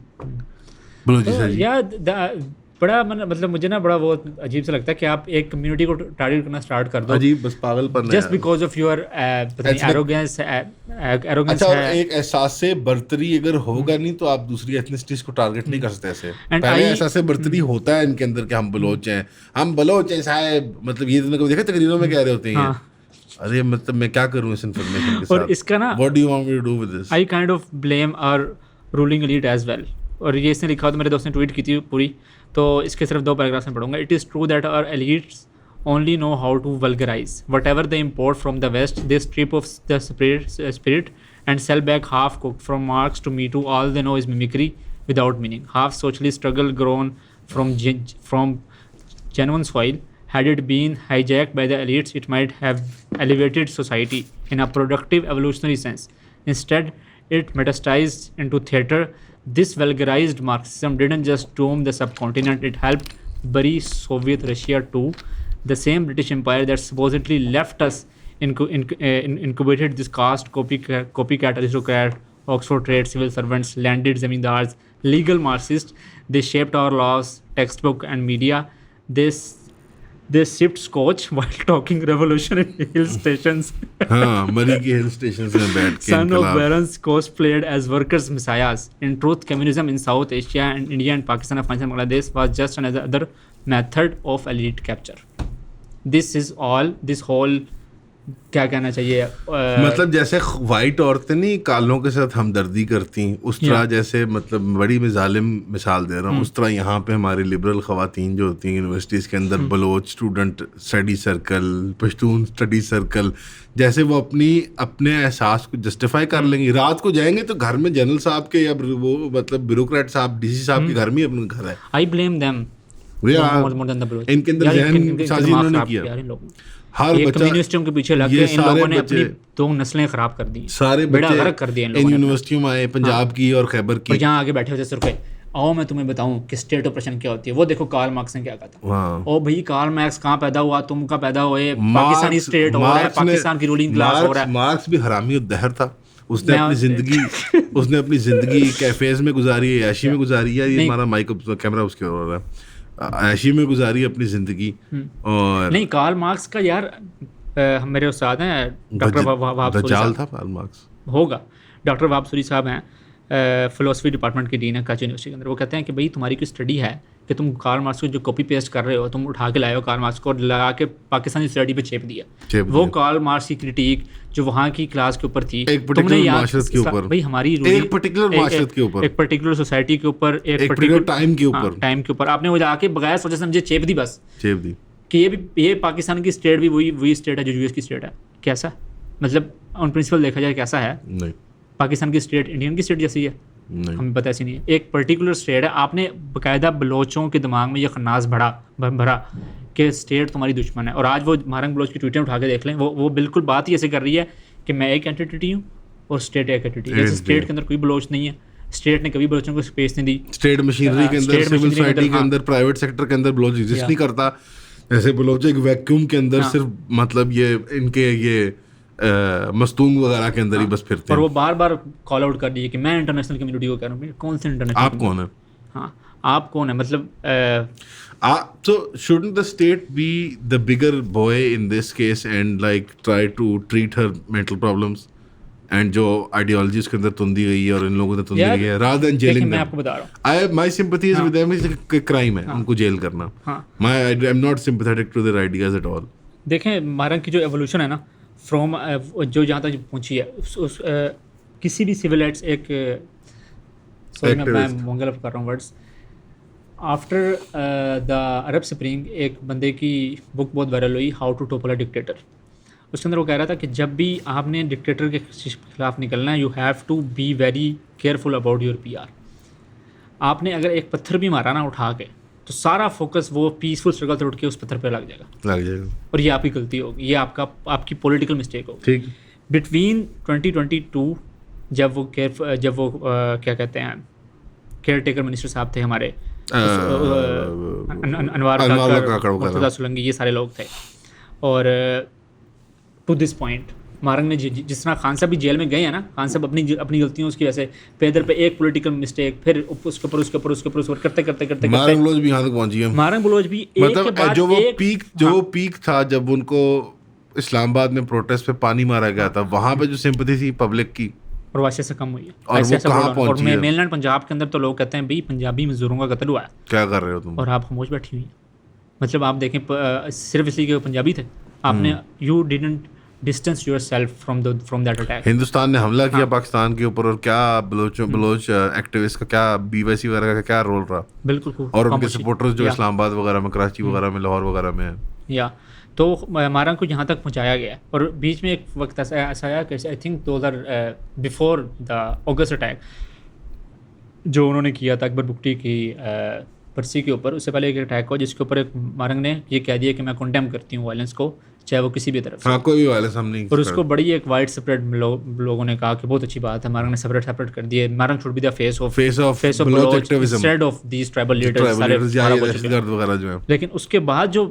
बलोची से जी। यार बड़ा मतलब मुझे ना बड़ा बहुत अजीब सा लगता है कि आप एक कम्युनिटी को टारगेट करना स्टार्ट कर दो, अजीब, बस पागलपन है just because of your arrogance. अच्छा, और एक एहसास से बर्तरी अगर होगा नहीं तो आप दूसरी एथनिसिटीज को टारगेट नहीं कर सकते ऐसे। पहले एहसास से बर्तरी होता है इनके अंदर कि हम बलोच हैं, हम बलोच हैं साहब, मतलब ये तुमने कभी देखा तकरीरों में कह रहे होते हैं। अरे मतलब मैं क्या करूं इस इन्फॉर्मेशन के साथ? और इसका ना, what do you want me to do with this? I kind of blame our ruling elite as well. और ये इसने लिखा, तो मेरे दोस्त ने ट्वीट की थी पूरी, तो इसके सिर्फ 2 पैराग्राफ्स में पढ़ूंगा। It is true that our elites only know how to vulgarize whatever they import from the west. They strip of the spirit and sell back half cooked. From Marx to Me Too, all they know is mimicry without meaning. Half socialist struggle grown from genuine soil. Had it been hijacked by the elites, it might have elevated society in a productive evolutionary sense. Instead, it metastasized into theatre. This vulgarized Marxism didn't just doom the subcontinent, it helped bury Soviet Russia too. The same British Empire that supposedly left us incubated this caste copycat aristocrat, Oxford trade civil servants, landed zamindars, legal Marxists. They shaped our laws, textbook and media. They they sipped scotch while talking revolution in hill stations. हाँ, मरी की hill station में बैठ के Son of इनकलाब। barons cosplayed as workers' messiahs. In truth, communism in South Asia and India and Pakistan, Afghanistan, Bangladesh was just another method of elite capture. This is all. This whole क्या कहना चाहिए मतलब जैसे white औरतें नहीं कालों के साथ हमदर्दी करती उस तरह जैसे मतलब बड़ी मैं जालिम मिसाल दे रहा हूँ उस तरह यहाँ पे हमारी लिबरल खवातीन जो होती हैं यूनिवर्सिटीज़ के अंदर Baloch student study circle Pashtun study circle जैसे वो अपने एहसास को जस्टिफाई कर लेंगी रात को जाएंगे तो घर में जनरल साहब के या वो मतलब ब्यूरोक्रेट साहब डीसी साहब के घर में ही अपना घर है I blame them more than the Baloch. इनके अंदर यार, जहन इनके साजी दिमाग इन्होंने खराब किया यार इन लोगों ने। हर ये बच्चा कम्युनिस्टों के पीछे लग ये के इन लोगों ने सारे अपनी 2 नस्लें खराब कर दी सारे बेड़ा गर्क कर दिया इन बच्चे इन लोगों ने यूनिवर्सिटियों में आए पंजाब की और खैबर और की यहाँ आगे बैठे होते सिर पे आओ मैं तुम्हें बताऊं कि स्टेट ऑपरेशन क्या होती है वो देखो कार्ल मार्क्स ने क्या कहा था हाँ। ओ भाई कार्ल मार्क्स कहाँ पैदा हुआ तुम कहाँ पैदा हुए पाकिस्तानी स्टेट हो रहा है पाकिस्तान की रूलिंग क्लास हो रहा है मार्क्स भी हरामी और दहर था उसने अपनी जिंदगी कैफेज में गुजारी है ऐशी में गुजारी है ये हमारा माइक कैमरा उसके हो रहा है ऐशी में गुजारी अपनी जिंदगी और नहीं कार्ल मार्क्स का यार मेरे उस्ताद हैं डॉक्टर वहाब सूरी दज्जाल साहब था कार्ल मार्क्स होगा डॉक्टर वहाब सूरी साहब हैं फिलोसफी डिपार्टमेंट के डीन है कराची यूनिवर्सिटी के अंदर वो कहते हैं कि भाई तुम्हारी कोई स्टडी है कि तुम कार्ल मार्क्स को जो कॉपी पेस्ट कर रहे हो तुम उठा के लाए हो कार्ल मार्क्स को और लगा के पाकिस्तानी स्टडी पे छेप दिया वो कार्ल मार्क्स की क्रिटिक जो वहाँ की क्लास के ऊपर थी तुमने माशरत के ऊपर भाई हमारी एक पर्टिकुलर माशरत के ऊपर एक पर्टिकुलर सोसाइटी के ऊपर एक पर्टिकुलर टाइम के ऊपर आपने वो जाके बगैर सोचे समझे छेप दी बस छेप दी कि ये पाकिस्तान की स्टेट भी वही स्टेट है जो यूएस की स्टेट है कैसा मतलब ऑन प्रिंसिपल देखा जाए कैसा है नहीं पाकिस्तान की स्टेट इंडियन की स्टेट जैसी है हमें पता ऐसी नहीं है एक पर्टिकुलर स्टेट है आपने बाकायदा बलोचों के दिमाग में ये खन्नास भरा कि स्टेट तुम्हारी दुश्मन है और आज वो मारंग बलोच की ट्वीटें उठा के देख लें वो बिल्कुल बात ही ऐसे कर रही है कि मैं एक एंटिटी हूँ और स्टेट एक एंटिटी जैसे स्टेट के अंदर कोई बलोच नहीं है स्टेट ने कभी बलोचों को स्पेस नहीं दी स्टेट मशीनरी के अंदर सिविल सोसाइटी के अंदर प्राइवेट सेक्टर के अंदर बलोच एग्जिस्ट नहीं करता जैसे बलोच एक वैक्यूम के अंदर सिर्फ मतलब ये इनके ये मस्तूंग वगैरह के अंदर ही बस फिरते और वो बार बार कॉल आउट कर दिए कि मैं इंटरनेशनल कम्युनिटी को कह रहा हूँ कौन से इंटरनेशनल आप कौन है हाँ आप कौन है मतलब so shouldn't the state be the bigger boy in this case and like try to treat her mental problems and जो आइडियोलॉजी उसके अंदर तुंदी गई है और इन लोगों ने तुंदी गई है rather than jailing them मैं आपको बता रहा हूँ my sympathy is with them is a crime है उनको जेल करना I'm not sympathetic to their ideas at all देखें मारंग की जो एवोल्यूशन है ना फ्रॉम जो जहाँ तक पहुँची है किसी भी सिविल राइट्स एक सॉरी मैं मंगल कर रहा हूँ words after the Arab spring एक बंदे की बुक बहुत वायरल हुई how to topple a dictator उसके अंदर वो कह रहा था कि जब भी आपने डिक्टेटर के खिलाफ निकलना है you have to be very careful about your PR आपने अगर एक पत्थर भी मारा ना उठा के तो सारा फोकस वो पीसफुल स्ट्रगल से उठ के उस पत्थर पे लग जाएगा और ये आपकी गलती होगी ये आपकी पॉलिटिकल मिस्टेक होगी ठीक बिटवीन 2022 जब वो क्या कहते हैं केयर टेकर मिनिस्टर साहब थे हमारे अनवार मुर्तज़ा सुलंगी ये सारे लोग थे और टू दिस पॉइंट मारंग ने जिस तरह खान साहब भी जेल में गए हैं ना खान साहब अपनी गलतियों की वजह से पैदल पे एक पॉलिटिकल मिस्टेक फिर उसके ऊपर करते मारंग बलोच भी यहाँ तक पहुंची है मारंग बलोच भी मतलब जो वो पीक था जब उनको इस्लामाबाद में प्रोटेस्ट पे पानी मारा गया था वहाँ पे जो सिंपैथी थी पब्लिक की और वैसे से कम हुई है और वो कहाँ पहुंची है मेनलैंड पंजाब के अंदर तो लोग कहते हैं भाई पंजाबी मजदूरों का कत्ल हुआ है क्या कर रहे हो तुम और आप खामोश बैठी हुई मतलब आप देखें सिर्फ इसलिए कि पंजाबी थे आपने you didn't distance yourself from that attack Hindustan ने हमला किया पाकिस्तान के ऊपर और क्या बलोच एक्टिविस्ट का क्या BYC वगैरह का क्या रोल रहा बिल्कुल और उनके सपोर्टर्स जो इस्लामाबाद वगैरह में कराची वगैरह में लाहौर वगैरह में है या तो मारंग को यहाँ तक पहुँचाया गया और बीच में एक वक्त ऐसा आया कि I think 2000 before the August attack जो उन्होंने किया था अकबर बुगटी की पर्सी के ऊपर उससे पहले एक अटैक हुआ जिसके ऊपर एक मारंग ने ये कह दिया कि मैं कंडेम करती हूँ वायलेंस को चाहे वो किसी भी तरफ हाँ कोई भी वायलेंस हम नहीं और उसको बड़ी एक वाइड सेपरेट लोगों ने कहा कि बहुत अच्छी बात है मारंग ने सेपरेट कर दिए Marang should be the face of Baloch activism instead of these tribal leaders वगैरह जो है लेकिन उसके बाद जो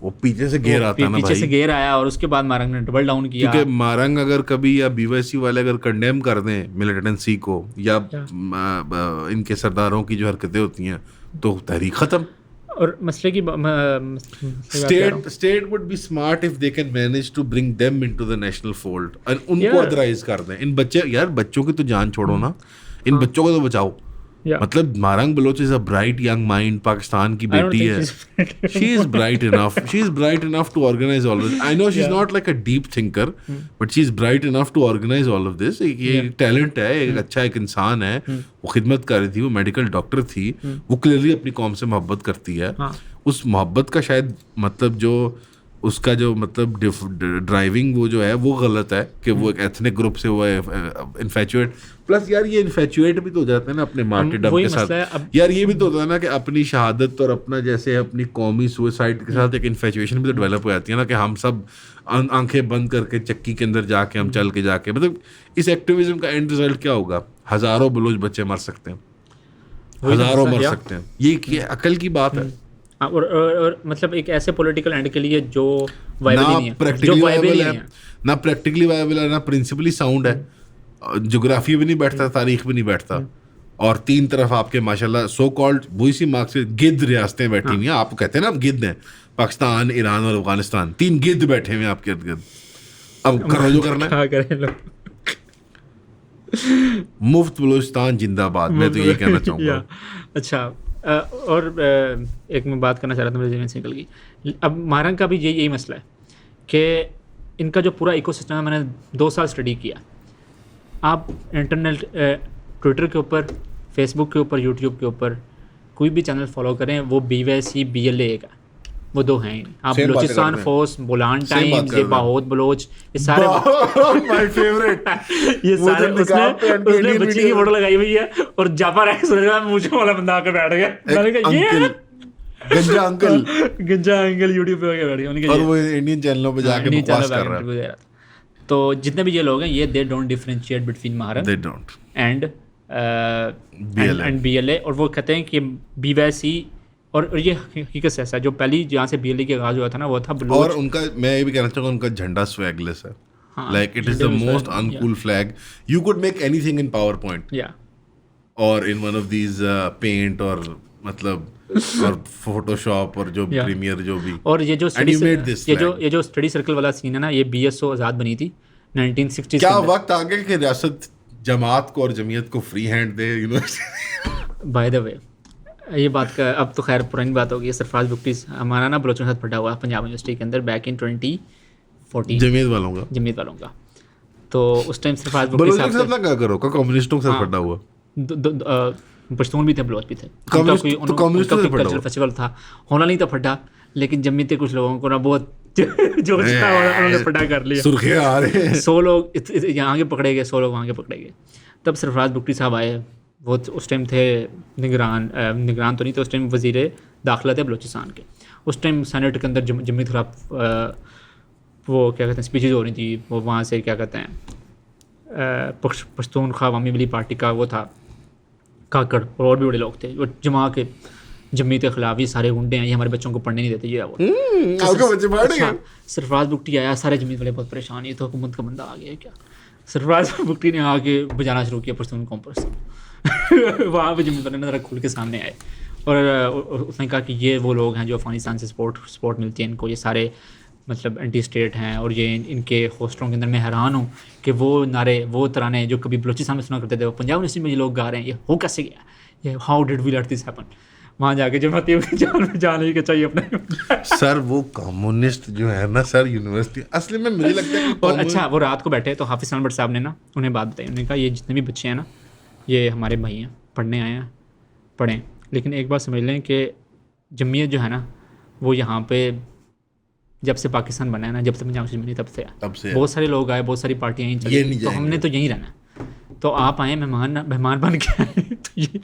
वो पीछे से घेर आता है ना भाई पीछे से घेर आया और उसके बाद मारंग ने डबल डाउन किया क्योंकि मारंग अगर कभी या BYC वाले अगर कंडेम कर दें मिलिटेंसी को या इनके सरदारों की जो हरकतें होती हैं तो तहरीक खत्म और मसले की state would be smart if they can manage to bring them into the national fold और उनको Yeah. अदराइज कर दें। इन बच्चे यार, बच्चों की तो जान छोड़ो ना, इन बच्चों को तो बचाओ। Yeah. मतलब Marang Baloch is a bright young mind, Pakistan की बेटी है। She is bright enough to organise all this. I know she is not like a deep thinker, but she is bright enough to organise all of this. ये talent है, एक अच्छा एक इंसान है। वो खिदमत कर रही थी, वो मेडिकल डॉक्टर थी, वो क्लियरली अपनी कौम से मोहब्बत करती है। उस मोहब्बत का शायद मतलब जो उसका जो मतलब ड्राइविंग वो जो है वो गलत है कि वो एक एथनिक ग्रुप से वो इन्फेचुएट। प्लस यार ये इन्फेचुएट भी तो हो जाते हैं ना अपने मार्टिरडम वही के मसला है। साथ। यार ये भी तो होता है ना कि अपनी शहादत और अपना जैसे अपनी कौमी सुसाइड के साथ एक इन्फेचुएशन भी तो डेवलप हो जाती है ना, कि हम सब आंखें बंद करके चक्की के अंदर जाके हम चल के जाके, मतलब इस एक्टिविज्म का एंड रिजल्ट क्या होगा? हजारों बलोच बच्चे मर सकते हैं, हजारों मर सकते हैं। ये अकल की बात है। और मतलब एक ऐसे पॉलिटिकल एंड के लिए जो वायबल ना नहीं है, जो प्रैक्टिकली वायबल वायबल नहीं है, ना प्रैक्टिकली वायबल है, ना प्रिंसिपली साउंड है। ज्योग्राफी भी नहीं बैठता, तारीख भी नहीं बैठता, और तीन तरफ आपके माशाल्लाह सो कॉल्ड वही सी मार्क्स गिद्ध रियासतें बैठी हुई हैं। आप कहते हैं ना गिद्ध हैं, पाकिस्तान, ईरान और अफगानिस्तान, तीन गिद्ध बैठे हुए हैं आपके इर्द गिर्द। अब करो जो करना है। क्या करें लोग। मुफ्त बलूचिस्तान जिंदाबाद, मैं तो ये कहना चाहूँगा। अच्छा, और एक मैं बात करना चाह रहा था, मेरे जहन से निकल गई। अब मारंग का भी यही मसला है कि इनका जो पूरा इकोसिस्टम है, मैंने 2 साल स्टडी किया। आप इंटरनेट ट्विटर के ऊपर, फेसबुक के ऊपर, यूट्यूब के ऊपर कोई भी चैनल फॉलो करें, वो BYC BLA का, वो दो हैं। आप Same बलूचिस्तान बात कर फोर्स, बोलान Same बात टाइम्स, कर ये रहे हैं। बाहोद बलोच, ये सारे माय फेवरेट। ये वो सारे जब निकाह पे उसने Indian बच्ची की video- फोटो लगाई हुई है और जापा रहा है, मुझे वाला बंदा आके बैठ गया। मैंने कहा ये अंकल, गंजा अंकल, गंजा अंकल यूट्यूब पे आके बैठ गया। मैंने कहा और ये- वो इंडियन चैनलों पे जाके नहीं बकवास चला कर बैक रहा है। इंटरव्यू दे रहा था। तो जितने भी ये लोग हैं, ये दे डोंट डिफरेंशिएट बिटवीन महारत They don't. And BLA. And BLA, और वो कहते हैं कि BYC, और ये हकीकत से ऐसा है, जो पहली जहाँ से BLA के आगाज हुआ था ना, वो था और बलूच। उनका, मैं ये भी कहना चाहूँगा, उनका झंडा स्वैगलेस है। हाँ, लाइक इट इज द झंडे में most swag, uncool flag. You could make anything in PowerPoint या और in one of these paint और मतलब और फोटोशॉप और जो Yeah. प्रीमियर जो भी। और ये जो And study you made this flag. ये जो स्टडी सर्कल वाला सीन है ना, ये BSO आज़ाद बनी थी 1960s क्या के अंदर। वक्त आ गया कि रियासत जमात को और जमीयत को free hand they university? By the way, ये बात का अब तो खैर पुरानी बात होगी। सरफराज बुक्टी हमारा ना बलोचों के साथ फटा हुआ पंजाब यूनिवर्सिटी के अंदर बैक इन 2014, जमीयत वालों का। जमीयत वालों का। तो उस टाइम सरफराज बुक्टी बलोचों के साहब साथ ना क्या करो, का कम्युनिस्टों के साथ हाँ। फटा हुआ। पश्तून भी थे, बलोच भी थे। कम्युनिस्ट- तो कम्युनिस्टों से फटा कल्चरल हुआ। फेस्टिवल था, होना नहीं था फटा, लेकिन जमीयती कुछ लोगों को ना बहुत जोश था, उन्होंने फटा कर लिया। सुर्खे आ रहे हैं। 100 लोग यहाँ के पकड़े गए, 100 लोग वहाँ के पकड़े गए। तब सरफराज बुक्टी साहब आए, वो उस टाइम थे निगरान तो नहीं थे, उस टाइम वज़ीर दाखिला थे बलूचिस्तान के। उस टाइम सेनेट के अंदर जमीयत के खिलाफ वो क्या कहते हैं स्पीचेज हो रही थी। वो वहाँ से क्या कहते हैं पश्तूनख्वा अवामी मिली पार्टी का वो था काकड़, और भी बड़े लोग थे वो जमा के जमीयत के खिलाफ, ये सारे गुंडे हैं, ये हमारे बच्चों को पढ़ने नहीं देते, ये वो। आपके बच्चे पढ़ गए? सरफराज बुक्टी आया, सारे जमीयत वाले बहुत परेशान, ये तो हुकूमत का बंदा आ गया है क्या। सरफराज बुक्टी ने आके बजाना शुरू किया पश्तून कॉम्पर्स। वहाँ पे जमीयत वाले नजर खुल के सामने आए और उसने कहा कि ये वो लोग हैं जो अफगानिस्तान से सपोर्ट मिलती है इनको, ये सारे मतलब एंटी स्टेट हैं, और ये इनके होस्टरों के अंदर मैं हैरान हूँ कि वो नारे, वो तराने जो कभी बलूचिस्तान में सुना करते थे, वो पंजाब यूनिवर्सिटी में ये लोग गा रहे हैं। ये हो कैसे गया, ये how did we let this happen. वहाँ जाके जमातियों की जान ही के चाहिए अपने। सर वो कम्युनिस्ट जो है ना सर, यूनिवर्सिटी असली में मुझे लगता है कि और अच्छा, वो रात को बैठे तो हाफिज सलाम भट्ट साहब ने ना उन्हें बात बताई। उन्होंने कहा ये जितने भी बच्चे हैं ना, ये हमारे भाई हैं, पढ़ने आए हैं, पढ़ें, लेकिन एक बात समझ लें कि जमीयत जो है ना, वो यहाँ पे जब से पाकिस्तान बना है ना, जब से पंजाब बनी तब से है। बहुत सारे लोग आए, बहुत सारी पार्टियाँ यहीं ये चली, नहीं तो हमने तो यहीं रहना है। तो आप आए मेहमान बन के आए, तो ये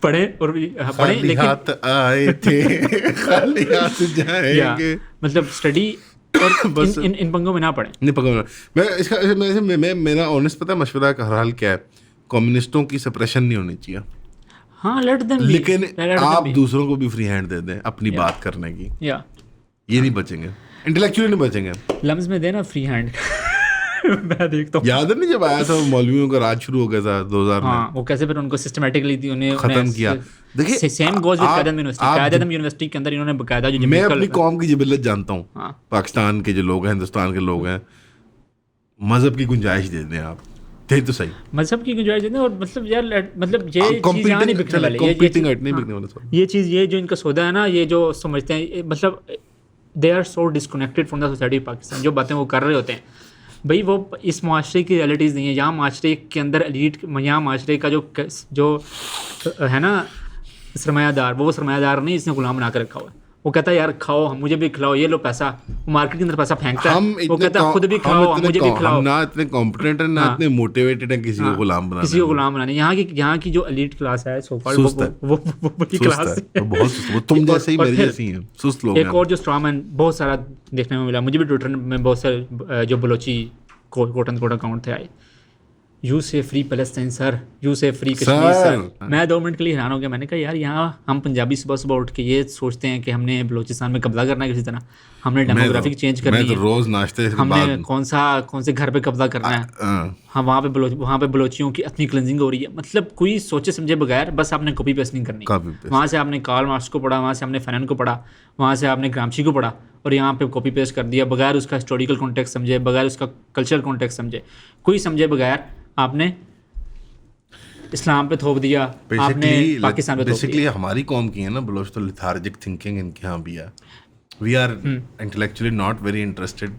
पढ़े और पढ़े, लेकिन हाथ आए थे खाली हाथ जाएंगे, मतलब स्टडी और बस इन पंगों में ना पढ़े। नहीं पकड़ मैं इसका मैं मेरा ऑनेस्ट पता है मशवरा का हर हाल क्या है, कम्युनिस्टों की सप्रेशन नहीं होनी चाहिए। हाँ, लेट देम, लेकिन आप दूसरों को भी फ्री हैंड दे दें अपनी बात करने की, या ये नहीं बचेंगे, इंटेलेक्चुअली नहीं बचेंगे। लम्स में देना फ्री हैंड। मैं देखता हूँ। याद है नहीं जब आया था मौलवियों का राज शुरू हो गया था 2000 में, हाँ, वो कैसे फिर उनको सिस्टमाटिकली उन्हें खत्म किया। देखिए same goes with Quaid university, Quaid university के अंदर इन्होंने बकायदा जो मैं अपनी कौम की जिबिलत जानता हूँ, हाँ। पाकिस्तान के जो लोग हैं, हिंदुस्तान के लोग हैं, मजहब की गुंजाइश दे दें आप, थे तो सही, मजहब की गुंजाइश देते हैं। और मतलब यार मतलब ये चीज़ यहाँ नहीं बिकने वाली, नहीं बिकने वाला। ये चीज़, ये जो इनका सौदा है ना, ये जो समझते हैं मतलब they are so disconnected from the society of Pakistan. जो बातें वो कर रहे होते हैं भाई, वो इस माशरे की रियलिटीज़ नहीं है। यहाँ माशरे के अंदर एलीट, यहाँ माशरे का जो है ना सरमायादार, वो सरमायादार नहीं, इसने गुलाम बना कर रखा हुआ है। वो कहता है यार खाओ, हम मुझे भी खिलाओ, ये लो पैसा, वो मार्केट के अंदर पैसा फेंकता है, वो कहता है खुद भी खाओ, मुझे भी खिलाओ। ना इतने कॉम्पिटेंट है, ना इतने मोटिवेटेड है किसी को गुलाम बनाने, किसी को गुलाम बनाने। यहाँ की जो एलीट क्लास है सो फार, वो बड़ी क्लास है, बहुत सुस्त, वो तुम जैसे ही मेरे जैसे ही हैं, सुस्त लोग हैं। एक और जो स्ट्रॉमैन बहुत सारा देखने में मिला मुझे भी, ट्विटर में बहुत सारे जो Balochi quote and quote account थे आए, you say free Palestine sir, you say free Kashmir sir. मैं 2 मिनट के लिए हैरान हो गया। मैंने कहा यार यहाँ हम पंजाबी सुबह सुबह उठ के ये सोचते हैं कि हमने बलोचिस्तान में कब्जा करना है किसी तरह, हमने डेमोग्राफिक चेंज करनी है, रोज नाश्ते के हमने बाद कौन से घर पे कब्जा करना है, हम वहाँ पे बलोचियों की इतनी क्लिनजिंग हो रही है। मतलब कोई सोचे समझे बगैर बस आपने कॉपी पेस्ट नहीं करनी। वहाँ से आपने कार्ल मार्क्स को पढ़ा, वहाँ से आपने फैनन को पढ़ा, वहाँ से आपने ग्रामशी को पढ़ा, और यहाँ पे कॉपी पेस्ट कर दिया बगैर उसका हिस्टोरिकल कॉन्टेक्स्ट समझे, बगैर उसका कल्चरल कॉन्टेक्स्ट समझे, कोई समझे बगैर आपने इस्लाम पे थोप दिया, आपने पाकिस्तान पे थोप दिया। बेसिकली हमारी कौम की है ना बलोच, तो लिथार्जिक थिंकिंग इनके यहाँ भी है। We are intellectually not very interested,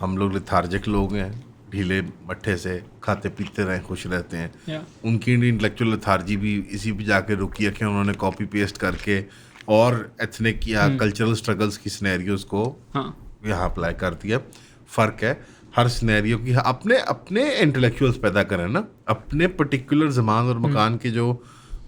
हम लोग लिथार्जिक लोग हैं, ढीले मट्ठे से खाते पीते रहें, खुश रहते हैं। उनकी इंटेलेक्चुअल लिथार्जी भी इसी पे जाके रुकी है कि उन्होंने कॉपी पेस्ट करके और एथनिक या कल्चरल स्ट्रगल्स की सिनेरियोज को यहाँ अप्लाई कर दिया। फ़र्क है हर सिनेरियो की, अपने इंटेलेक्चुअल्स पैदा करें ना, अपने पर्टिकुलर ज़मान और मकान के जो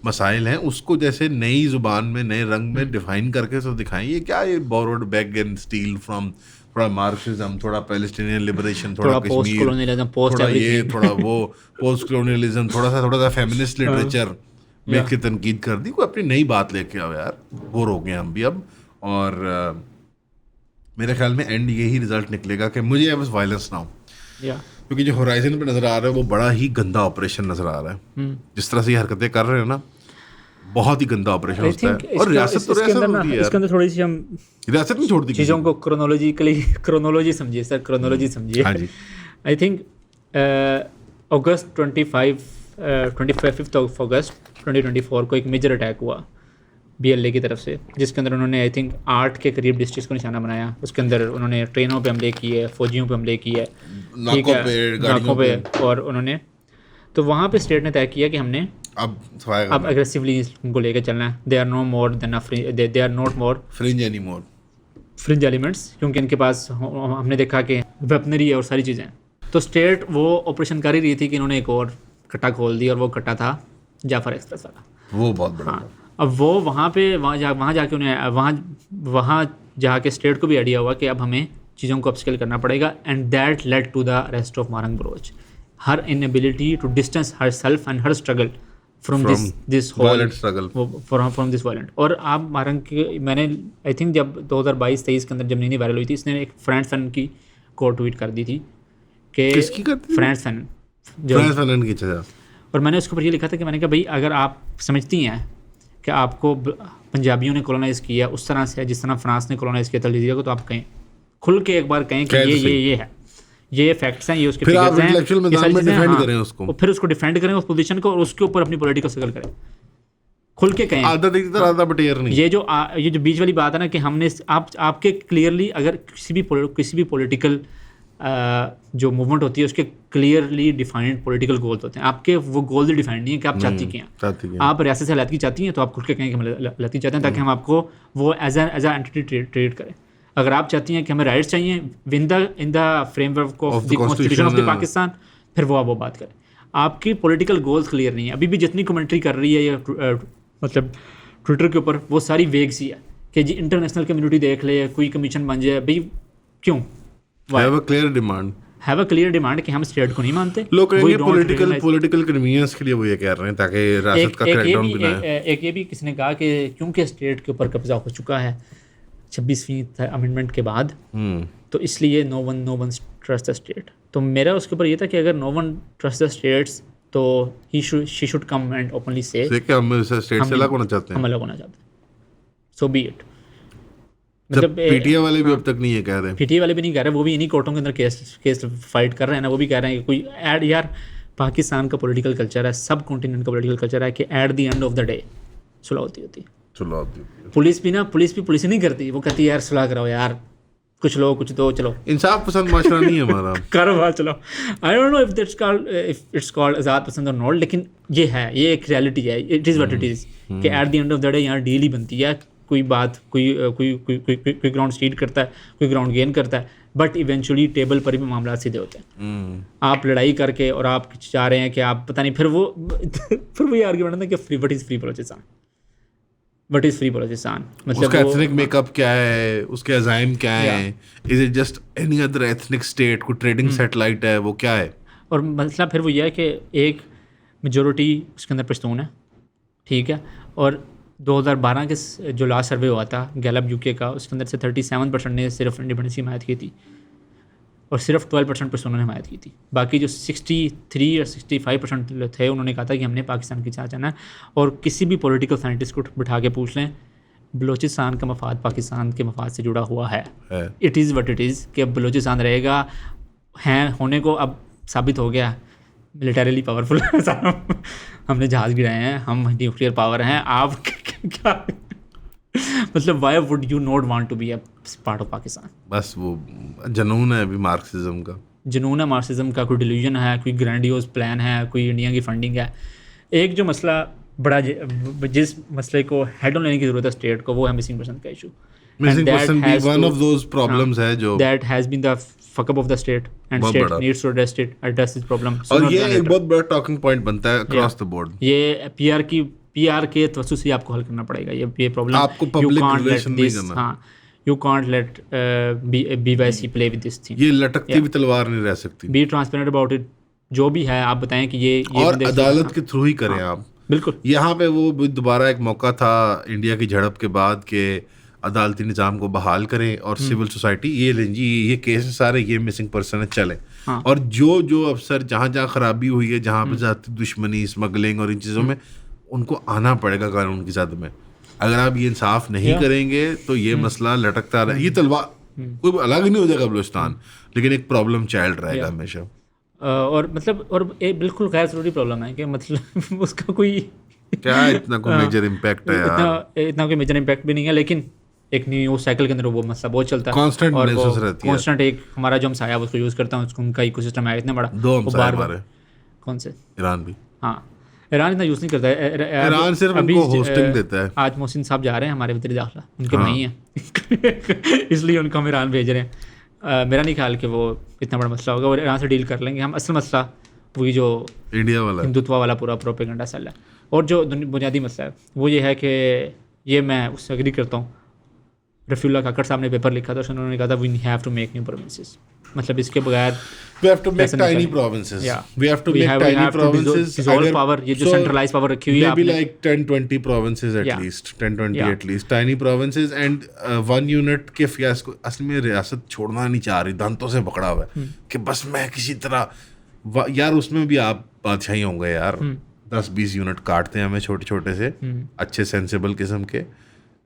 मसाइल हैं उसको जैसे नई ज़ुबान में नए रंग में डिफ़ाइन करके तो दिखाएं। ये क्या, ये borrowed bag and steel from थोड़ा मार्क्सिज्म, थोड़ा पैलेस्टीनियन लिबरेशन, थोड़ा कश्मीर, थोड़ा ये, थोड़ा वो, पोस्ट कॉलोनियलिज्म, थोड़ा सा फेमिनिस्ट लिटरेचर में की तनकीद कर दी। कोई अपनी नई बात लेके आओ यार, बोर हो गए हम भी अब। और मेरे ख्याल में एंड यही रिजल्ट निकलेगा कि मुझे बस वायलेंस ना हो, क्योंकि जो होराइजन पे नज़र आ रहा है वो बड़ा ही गंदा ऑपरेशन नज़र आ रहा है। जिस तरह से ये हरकतें कर रहे हैं ना, बहुत ही गंदा ऑपरेशन होता है। और रियासत तो रियासत होती है, इसके अंदर थोड़ी सी हम रियासत नहीं छोड़ती चीज़ों को क्रोनोलॉजी समझिए सर, क्रोनोलॉजी समझिए। आई थिंक अगस्त 25 अगस्त 2024 को एक मेजर अटैक हुआ BLA की तरफ से, जिसके अंदर उन्होंने आई थिंक 8 के करीब डिस्ट्रिक्ट्स को निशाना बनाया। उसके अंदर उन्होंने ट्रेनों पे हमले किए, फौजियों पे हमले किए, नाकों पे, और उन्होंने तो वहाँ पे स्टेट ने तय किया कि हमने अब एग्रेसिवली उनको लेकर चलना है। They are no more than they are not more fringe elements, क्योंकि इनके पास हमने देखा कि वेपनरी है और सारी चीज़ें। तो स्टेट वो ऑपरेशन कर ही रही थी कि इन्होंने एक और कट्टा खोल दिया, और वो कट्टा था जाफर एक्सप्रेस वाला। वो बहुत बड़ा। हाँ, अब वो वहाँ जाके उन्हें वहाँ जाके स्टेट को भी आइडिया हुआ कि अब हमें चीज़ों को अपस्केल करना पड़ेगा, and that led to the rest of Marang Baloch, her inability to distance herself and her struggle from this violent struggle, from this violent. और आप मारंग के, मैंने आई थिंक जब 2022-23 के अंदर जब नई वायरल हुई थी, इसने एक फ्रेंड्स फैन की कोट ट्वीट कर दी थी कि फ्रेंड्स फैन की जगह, और मैंने उसके ऊपर ये लिखा था कि मैंने कहा भाई अगर आप समझती हैं कि आपको पंजाबियों ने कॉलोनाइज़ किया उस तरह से जिस तरह फ्रांस ने कॉलोनाइज़ किया तल्जीजिया को, तो आप कहें, खुल के एक बार कहें कि ये है, ये फैक्ट्स हैं, ये उसके फिगर्स हैं, ये सारी चीज़ें हैं, और फिर उसको डिफेंड करें उस पोजीशन को, और उसके ऊपर अपनी पॉलिटिकल स्ट्रगल करें, खुल के कहें। ये जो बीच वाली बात है ना कि हमने आपके क्लियरली, अगर किसी भी पॉलिटिकल जो मूवमेंट होती है उसके क्लियरली डिफाइंड पॉलिटिकल गोल्स होते हैं। आपके वो गोल्स डिफाइंड नहीं है कि आप चाहती क्या हैं। आप रियासत से अलहदगी चाहती हैं तो आप खुल के कहें कि हम अलहदगी चाहते हैं, ताकि हम आपको वो एज अ एंटिटी ट्रीट करें। अगर आप चाहती हैं कि हमें राइट्स चाहिए in the framework of the constitution of the Pakistan, फिर वो आप वो बात करें। आपकी पॉलिटिकल गोल्स क्लियर नहीं है। अभी भी जितनी कमेंट्री कर रही है या मतलब ट्विटर के ऊपर, वो सारी वेग सी है कि जी इंटरनेशनल कम्युनिटी देख ले, कोई कमीशन बन जाए। भाई क्यों? हैव अ क्लियर डिमांड कि हम स्टेट को नहीं मानते। लोग कहेंगे पॉलिटिकल कन्वीनियंस के लिए वो ये कह रहे हैं ताकि रियासत का क्रैकडाउन भी ना है। एक ये भी किसी ने कहा कि क्योंकि स्टेट के ऊपर कब्जा हो चुका है 26वीं अमेंडमेंट के बाद, तो इसलिए no one trust the state. तो मेरा उसके ऊपर ये था कि अगर no one trust the states तो she should come and openly से हम स्टेट से अलग होना चाहते हैं, हम अलग होना चाहते हैं, सो बी इट। मतलब पीटीए वाले भी अब तक नहीं है कह रहे, पीटीए वाले भी नहीं कह रहे, वो भी इन्हीं कोर्टों के अंदर केस फाइट कर रहे हैं ना, वो भी कह रहे हैं कि कोई एड यार पाकिस्तान का पॉलिटिकल कल्चर है, सब कॉन्टिनेंट का पॉलिटिकल कल्चर है कि at the end of the day सुलह होती है। चलो पुलिस भी पुलिस नहीं करती, वो कहती है यार सुलह कराओ यार, कुछ लो कुछ दो, चलो इंसाफ पसंद माशरा नहीं है हमारा करो बात, चलो। I don't know if it's called आज़ाद पसंद और नॉट, लेकिन ये है, ये एक रियलिटी है, it is what it is कि at the end of the day यहाँ डील ही बनती है। कोई बात कोई ग्राउंड स्टीट करता है, कोई ग्राउंड गेन करता है, बट इवेंचुअली टेबल पर भी मामला सीधे होते हैं। आप लड़ाई करके और आप चाह रहे हैं कि आप पता नहीं, फिर वो ये आर्ग्यूमेंट है कि what is free Balochistan, what is free Balochistan, मतलब उसका एथनिक मेकअप क्या है, उसके अज़ाइम क्या है, is it just any other ethnic state, कोई ट्रेडिंग सैटेलाइट है, वो क्या है। और मसला फिर वो ये है कि एक मेजोरिटी उसके अंदर पश्तून है, ठीक है, और 2012 के जो लास्ट सर्वे हुआ था गैलप यूके का, उसके अंदर से 37% ने सिर्फ इंडिपेंडेंस की हिमायत की थी और सिर्फ 12% पश्तूनों ने हिमायत की थी। बाकी जो 63 और 65% थे उन्होंने कहा था कि हमने पाकिस्तान के साथ जाना है। और किसी भी पॉलिटिकल साइंटिस्ट को बिठा के पूछ लें, बलूचिस्तान का मफाद पाकिस्तान के मफाद से जुड़ा हुआ है। It is what it is कि अब बलूचिस्तान रहेगा, हैं होने को अब साबित हो गया, मिलिटरीली पावरफुल है, हमने जहाज़ गिराए हैं, हम न्यूक्लियर पावर हैं, आप क्या मतलब why would you not want to be a part of Pakistan. बस वो जुनून है अभी मार्क्सिज्म का, जुनून है मार्क्सिज्म का, कोई डिल्यूजन है, कोई ग्रैंडियोज प्लान है, कोई इंडिया की फंडिंग है। एक जो मसला बड़ा जिस मसले को हेड ऑन लेने की ज़रूरत है स्टेट को, वो है मिसिंग पर्सन का इशू। मिसिंग पर्सन भी वन ऑफ दोज प्रॉब्लम्स है जो that has been the fuck up of the state and state needs to address this problem। और ये एक बहुत बड़ा टॉकिंग पॉइंट बनता है अक्रॉस द बोर्ड। ये पीआर के तवज्जुह से आपको हल करना पड़ेगा ये प्रॉब्लम। आपको पब्लिक रिलेशन नहीं करना। हाँ, you can't let BYC play with this thing। ये लटकती हुई तलवार नहीं रह सकती। Be transparent about it। जो भी है आप बताएं कि ये और अदालत के थ्रू ही करें आप। बिल्कुल। यहाँ पे वो दोबारा एक मौका था इंडिया की झड़प के बाद के अदालती निज़ाम को बहाल करें और सिविल सोसाइटी ये केस सारे ये मिसिंग पर्सन है चले। हाँ। और जो अफसर जहाँ खराबी हुई है, जहाँ पे जाती दुश्मनी, स्मगलिंग और इन चीज़ों में, उनको आना पड़ेगा कानून की ज़द में। अगर आप ये इंसाफ नहीं करेंगे तो ये मसला लटकता रहे, ये तलवार कोई अलग नहीं हो जाएगा बलूचिस्तान, लेकिन एक प्रॉब्लम चाइल्ड रहेगा हमेशा। और मतलब और एक बिल्कुल गैर ज़रूरी प्रॉब्लम है कि मतलब उसका कोई क्या इतना कोई मेजर इम्पैक्ट है यार, इतना कोई मेजर इम्पैक्ट भी नहीं है, लेकिन एक न्यूज़ साइकिल के अंदर वो मसला बहुत चलता है, कांस्टेंट महसूस रहती है। कांस्टेंट एक हमारा जो हमसाया उसको यूज़ करता हूँ, उनका इकोसिस्टम है इतना बड़ा, दो हमसाए हमारे। कौन से? ईरान भी। हाँ, ईरान इतना यूज़ नहीं करता है, ईरान सिर्फ उनको होस्टिंग देता है। आज मोहसिन साहब जा रहे हैं हमारे वज़ीर दाखिला, उनके भाई हैं इसलिए उनको हम ईरान भेज रहे हैं। मेरा नहीं ख्याल कि वो इतना बड़ा मसला होगा और ईरान से डील कर लेंगे हम। असल मसला वही जो इंडिया वाला हिंदुत्व वाला पूरा प्रोपेगेंडा चल रहा है। और जो बुनियादी मसला है वो ये है कि ये मैं उससे एग्री करता हूँ। रफ़ीउल्लाह काकड़ साहब ने पेपर लिखा था, उन्होंने कहा था we have to make new provinces, मतलब इसके बगैर we have to make tiny provinces, we have to make tiny provinces, dissolve power, ये जो centralized power रखी हुई है maybe आपने, like 10-20 provinces at least 10-20 at least tiny provinces and one unit के fiasco। असल में रियासत छोड़ना नहीं चाह रही, दांतों से पकड़ा हुआ है कि बस मैं किसी तरह यार, उसमें भी आप बादशाही होंगे यार, 10-20 यूनिट काटते हैं हमें छोटे छोटे से, अच्छे सेंसेबल किस्म के,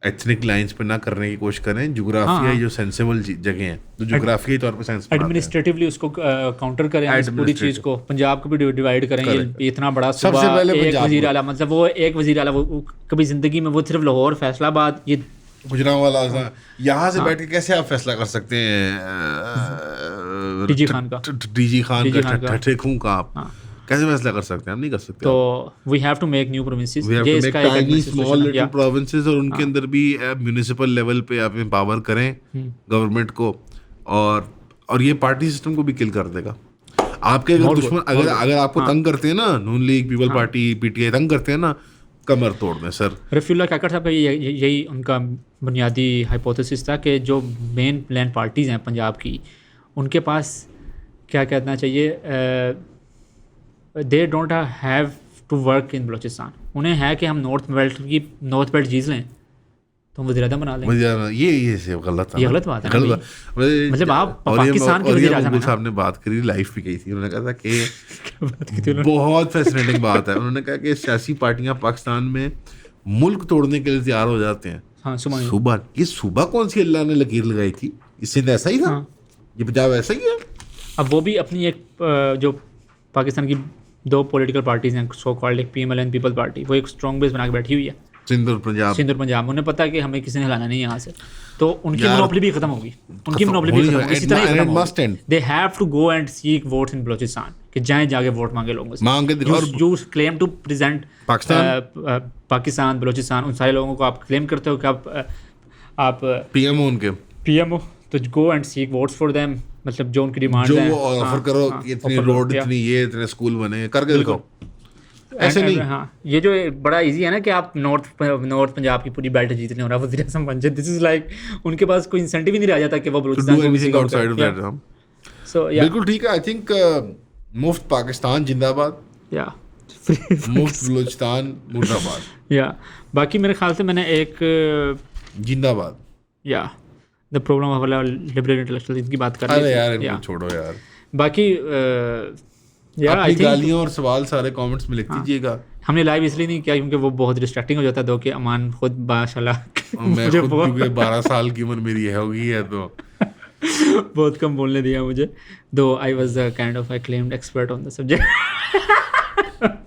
एथनिक लाइंस पे ना करने की कोशिश करें। जोग्राफिया जो सेंसेबल जगह हैं, तो जोग्राफियाई तौर पे सेंस एडमिनिस्ट्रेटिवली उसको काउंटर करें इस पूरी चीज़ को। पंजाब को भी डिवाइड करें, ये इतना बड़ा सबसे पहले एक वजीर आला, मतलब वो एक वजीर आला, वो कभी ज़िंदगी में वो सिर्फ लाहौर, फैसलाबाद, ये गुजरांवाला यहाँ से बैठ के कैसे आप फैसला कर सकते हैं? डीजी खान का ठट्ठे खूं का आप कैसे फैसला कर सकते हैं? हम नहीं कर सकते। तो we have to make new provinces, ये इसका एक स्मॉल लिटिल प्रोविंसेस, और उनके अंदर भी म्युनिसिपल लेवल पे आप एम्पावर करें गवर्नमेंट को, और ये पार्टी सिस्टम को भी किल कर देगा। आपके अगर दुश्मन अगर आपको तंग करते हैं ना, नून लीग, पीपल पार्टी, पीटीआई तंग करते हैं ना, कमर तोड़ दें सर। रफ़ीउल्लाह काकड़ साहब का यही उनका बुनियादी हाइपोथेसिस था कि जो मेन लैंड पार्टीज़ हैं पंजाब की, उनके पास क्या कहना चाहिए, they don't have to work in Balochistan. उन्हें है कि हम नॉर्थ बेल्ट जीत लें तो वज़ीर आज़म बना लेंगे। मुझे ये से गलत है, ये गलत बात है ना गलत भाई। मतलब आप और पाकिस्तान के और वज़ीर ये आज़म मुगल हैं साहब ने बात करी, लाइफ भी कही थी, उन्होंने कहा था कि बहुत फैसिनेटिंग बात है, उन्होंने कहा कि सियासी पार्टियां पाकिस्तान में मुल्क तोड़ने के लिए तैयार हो जाते हैं। हाँ, सुबह, ये सुबह कौन सी अल्लाह ने लकीर लगाई थी? इससे ऐसा ही था, ये पंजाब ऐसा ही है। अब वो भी अपनी एक जो पाकिस्तान की 2 पॉलिटिकल पार्टीज हैं, सो कॉल्ड, एक PML एंड पीपल्स पार्टी, वो एक स्ट्रॉन्ग बेस बना के बैठी हुई है सिंध और पंजाब। उन्हें पता है कि हमें किसी ने हिलाना नहीं यहाँ से, तो उनकी मोनोपोली भी खत्म होगी, उनकी मोनोपोली भी खत्म होगी, इसी तरह खत्म होगी। They have to go and seek votes in Balochistan, कि जाएं जाके वोट मांगे लोगों से, मांग के। और you claim to present Pakistan, Pakistan, Balochistan, उन सारे लोगों को आप क्लेम करते हो कि आप PM उनके PM हो, तो गो and seek votes for them, मतलब जो उनकी डिमांड जो है वो ऑफर करो कि इतनी रोड, इतनी ये, इतने स्कूल बने, करके दिखाओ। ऐसे नहीं। हाँ, ये जो बड़ा इजी है ना कि आप नॉर्थ पंजाब की पूरी बेल्ट जीतने हो रहा है, वज़ीर आज़म बन जाए, दिस इज लाइक उनके पास कोई इंसेंटिव ही नहीं रह जाता कि वो बलूचिस्तान को एनीथिंग आउटसाइड ऑफ दैट। सो बिल्कुल ठीक है। आई थिंक मुफ्त पाकिस्तान जिंदाबाद, या मुफ्त बलूचिस्तान मुर्दाबाद, या बाकी मेरे ख्याल से मैंने एक जिंदाबाद, या the problem of liberal intellectual की बात कर अरे यार इनको छोड़ो यार। बाकी यार अपनी गालियां और सवाल सारे कमेंट्स में लिख दीजिएगा। हमने लाइव इसलिए नहीं किया क्योंकि वो बहुत डिस्ट्रैक्टिंग हो जाता है, कि अमान खुद माशाल्लाह मैं खुद क्योंकि 12 साल की उम्र मेरी है होगी है, तो बहुत कम बोलने दिया मुझे, दो I was kind of acclaimed expert on the subject.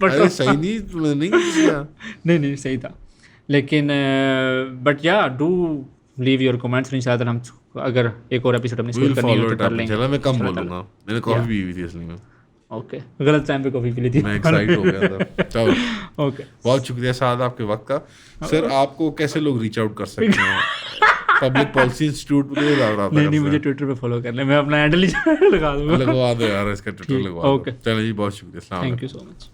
अरे सही नहीं किया। नहीं सही था, लेकिन बट या डू लीव योर कमेंट्स, इंशाल्लाह हम अगर एक और एपिसोड अपनी शुरू करनी हो तो कर लेंगे। चलो मैं कम बोलूंगा, मैंने कॉफी पी हुई थी असली में। ओके, गलत टाइम पे कॉफी पी ली थी, मैं एक्साइट हो गया था। चलो ओके, बहुत शुक्रिया साद आपके वक्त का। सर आपको कैसे लोग रीच आउट कर सकते हैं? पब्लिक पॉलिसी इंस्टीट्यूट पे नहीं मुझे ट्विटर पे फॉलो कर ले, मैं अपना हैंडल ही लगा दूंगा। लगवा दो यार, इसका ट्विटर लगवा दो। ओके, चलो जी, बहुत शुक्रिया, थैंक यू सो मच।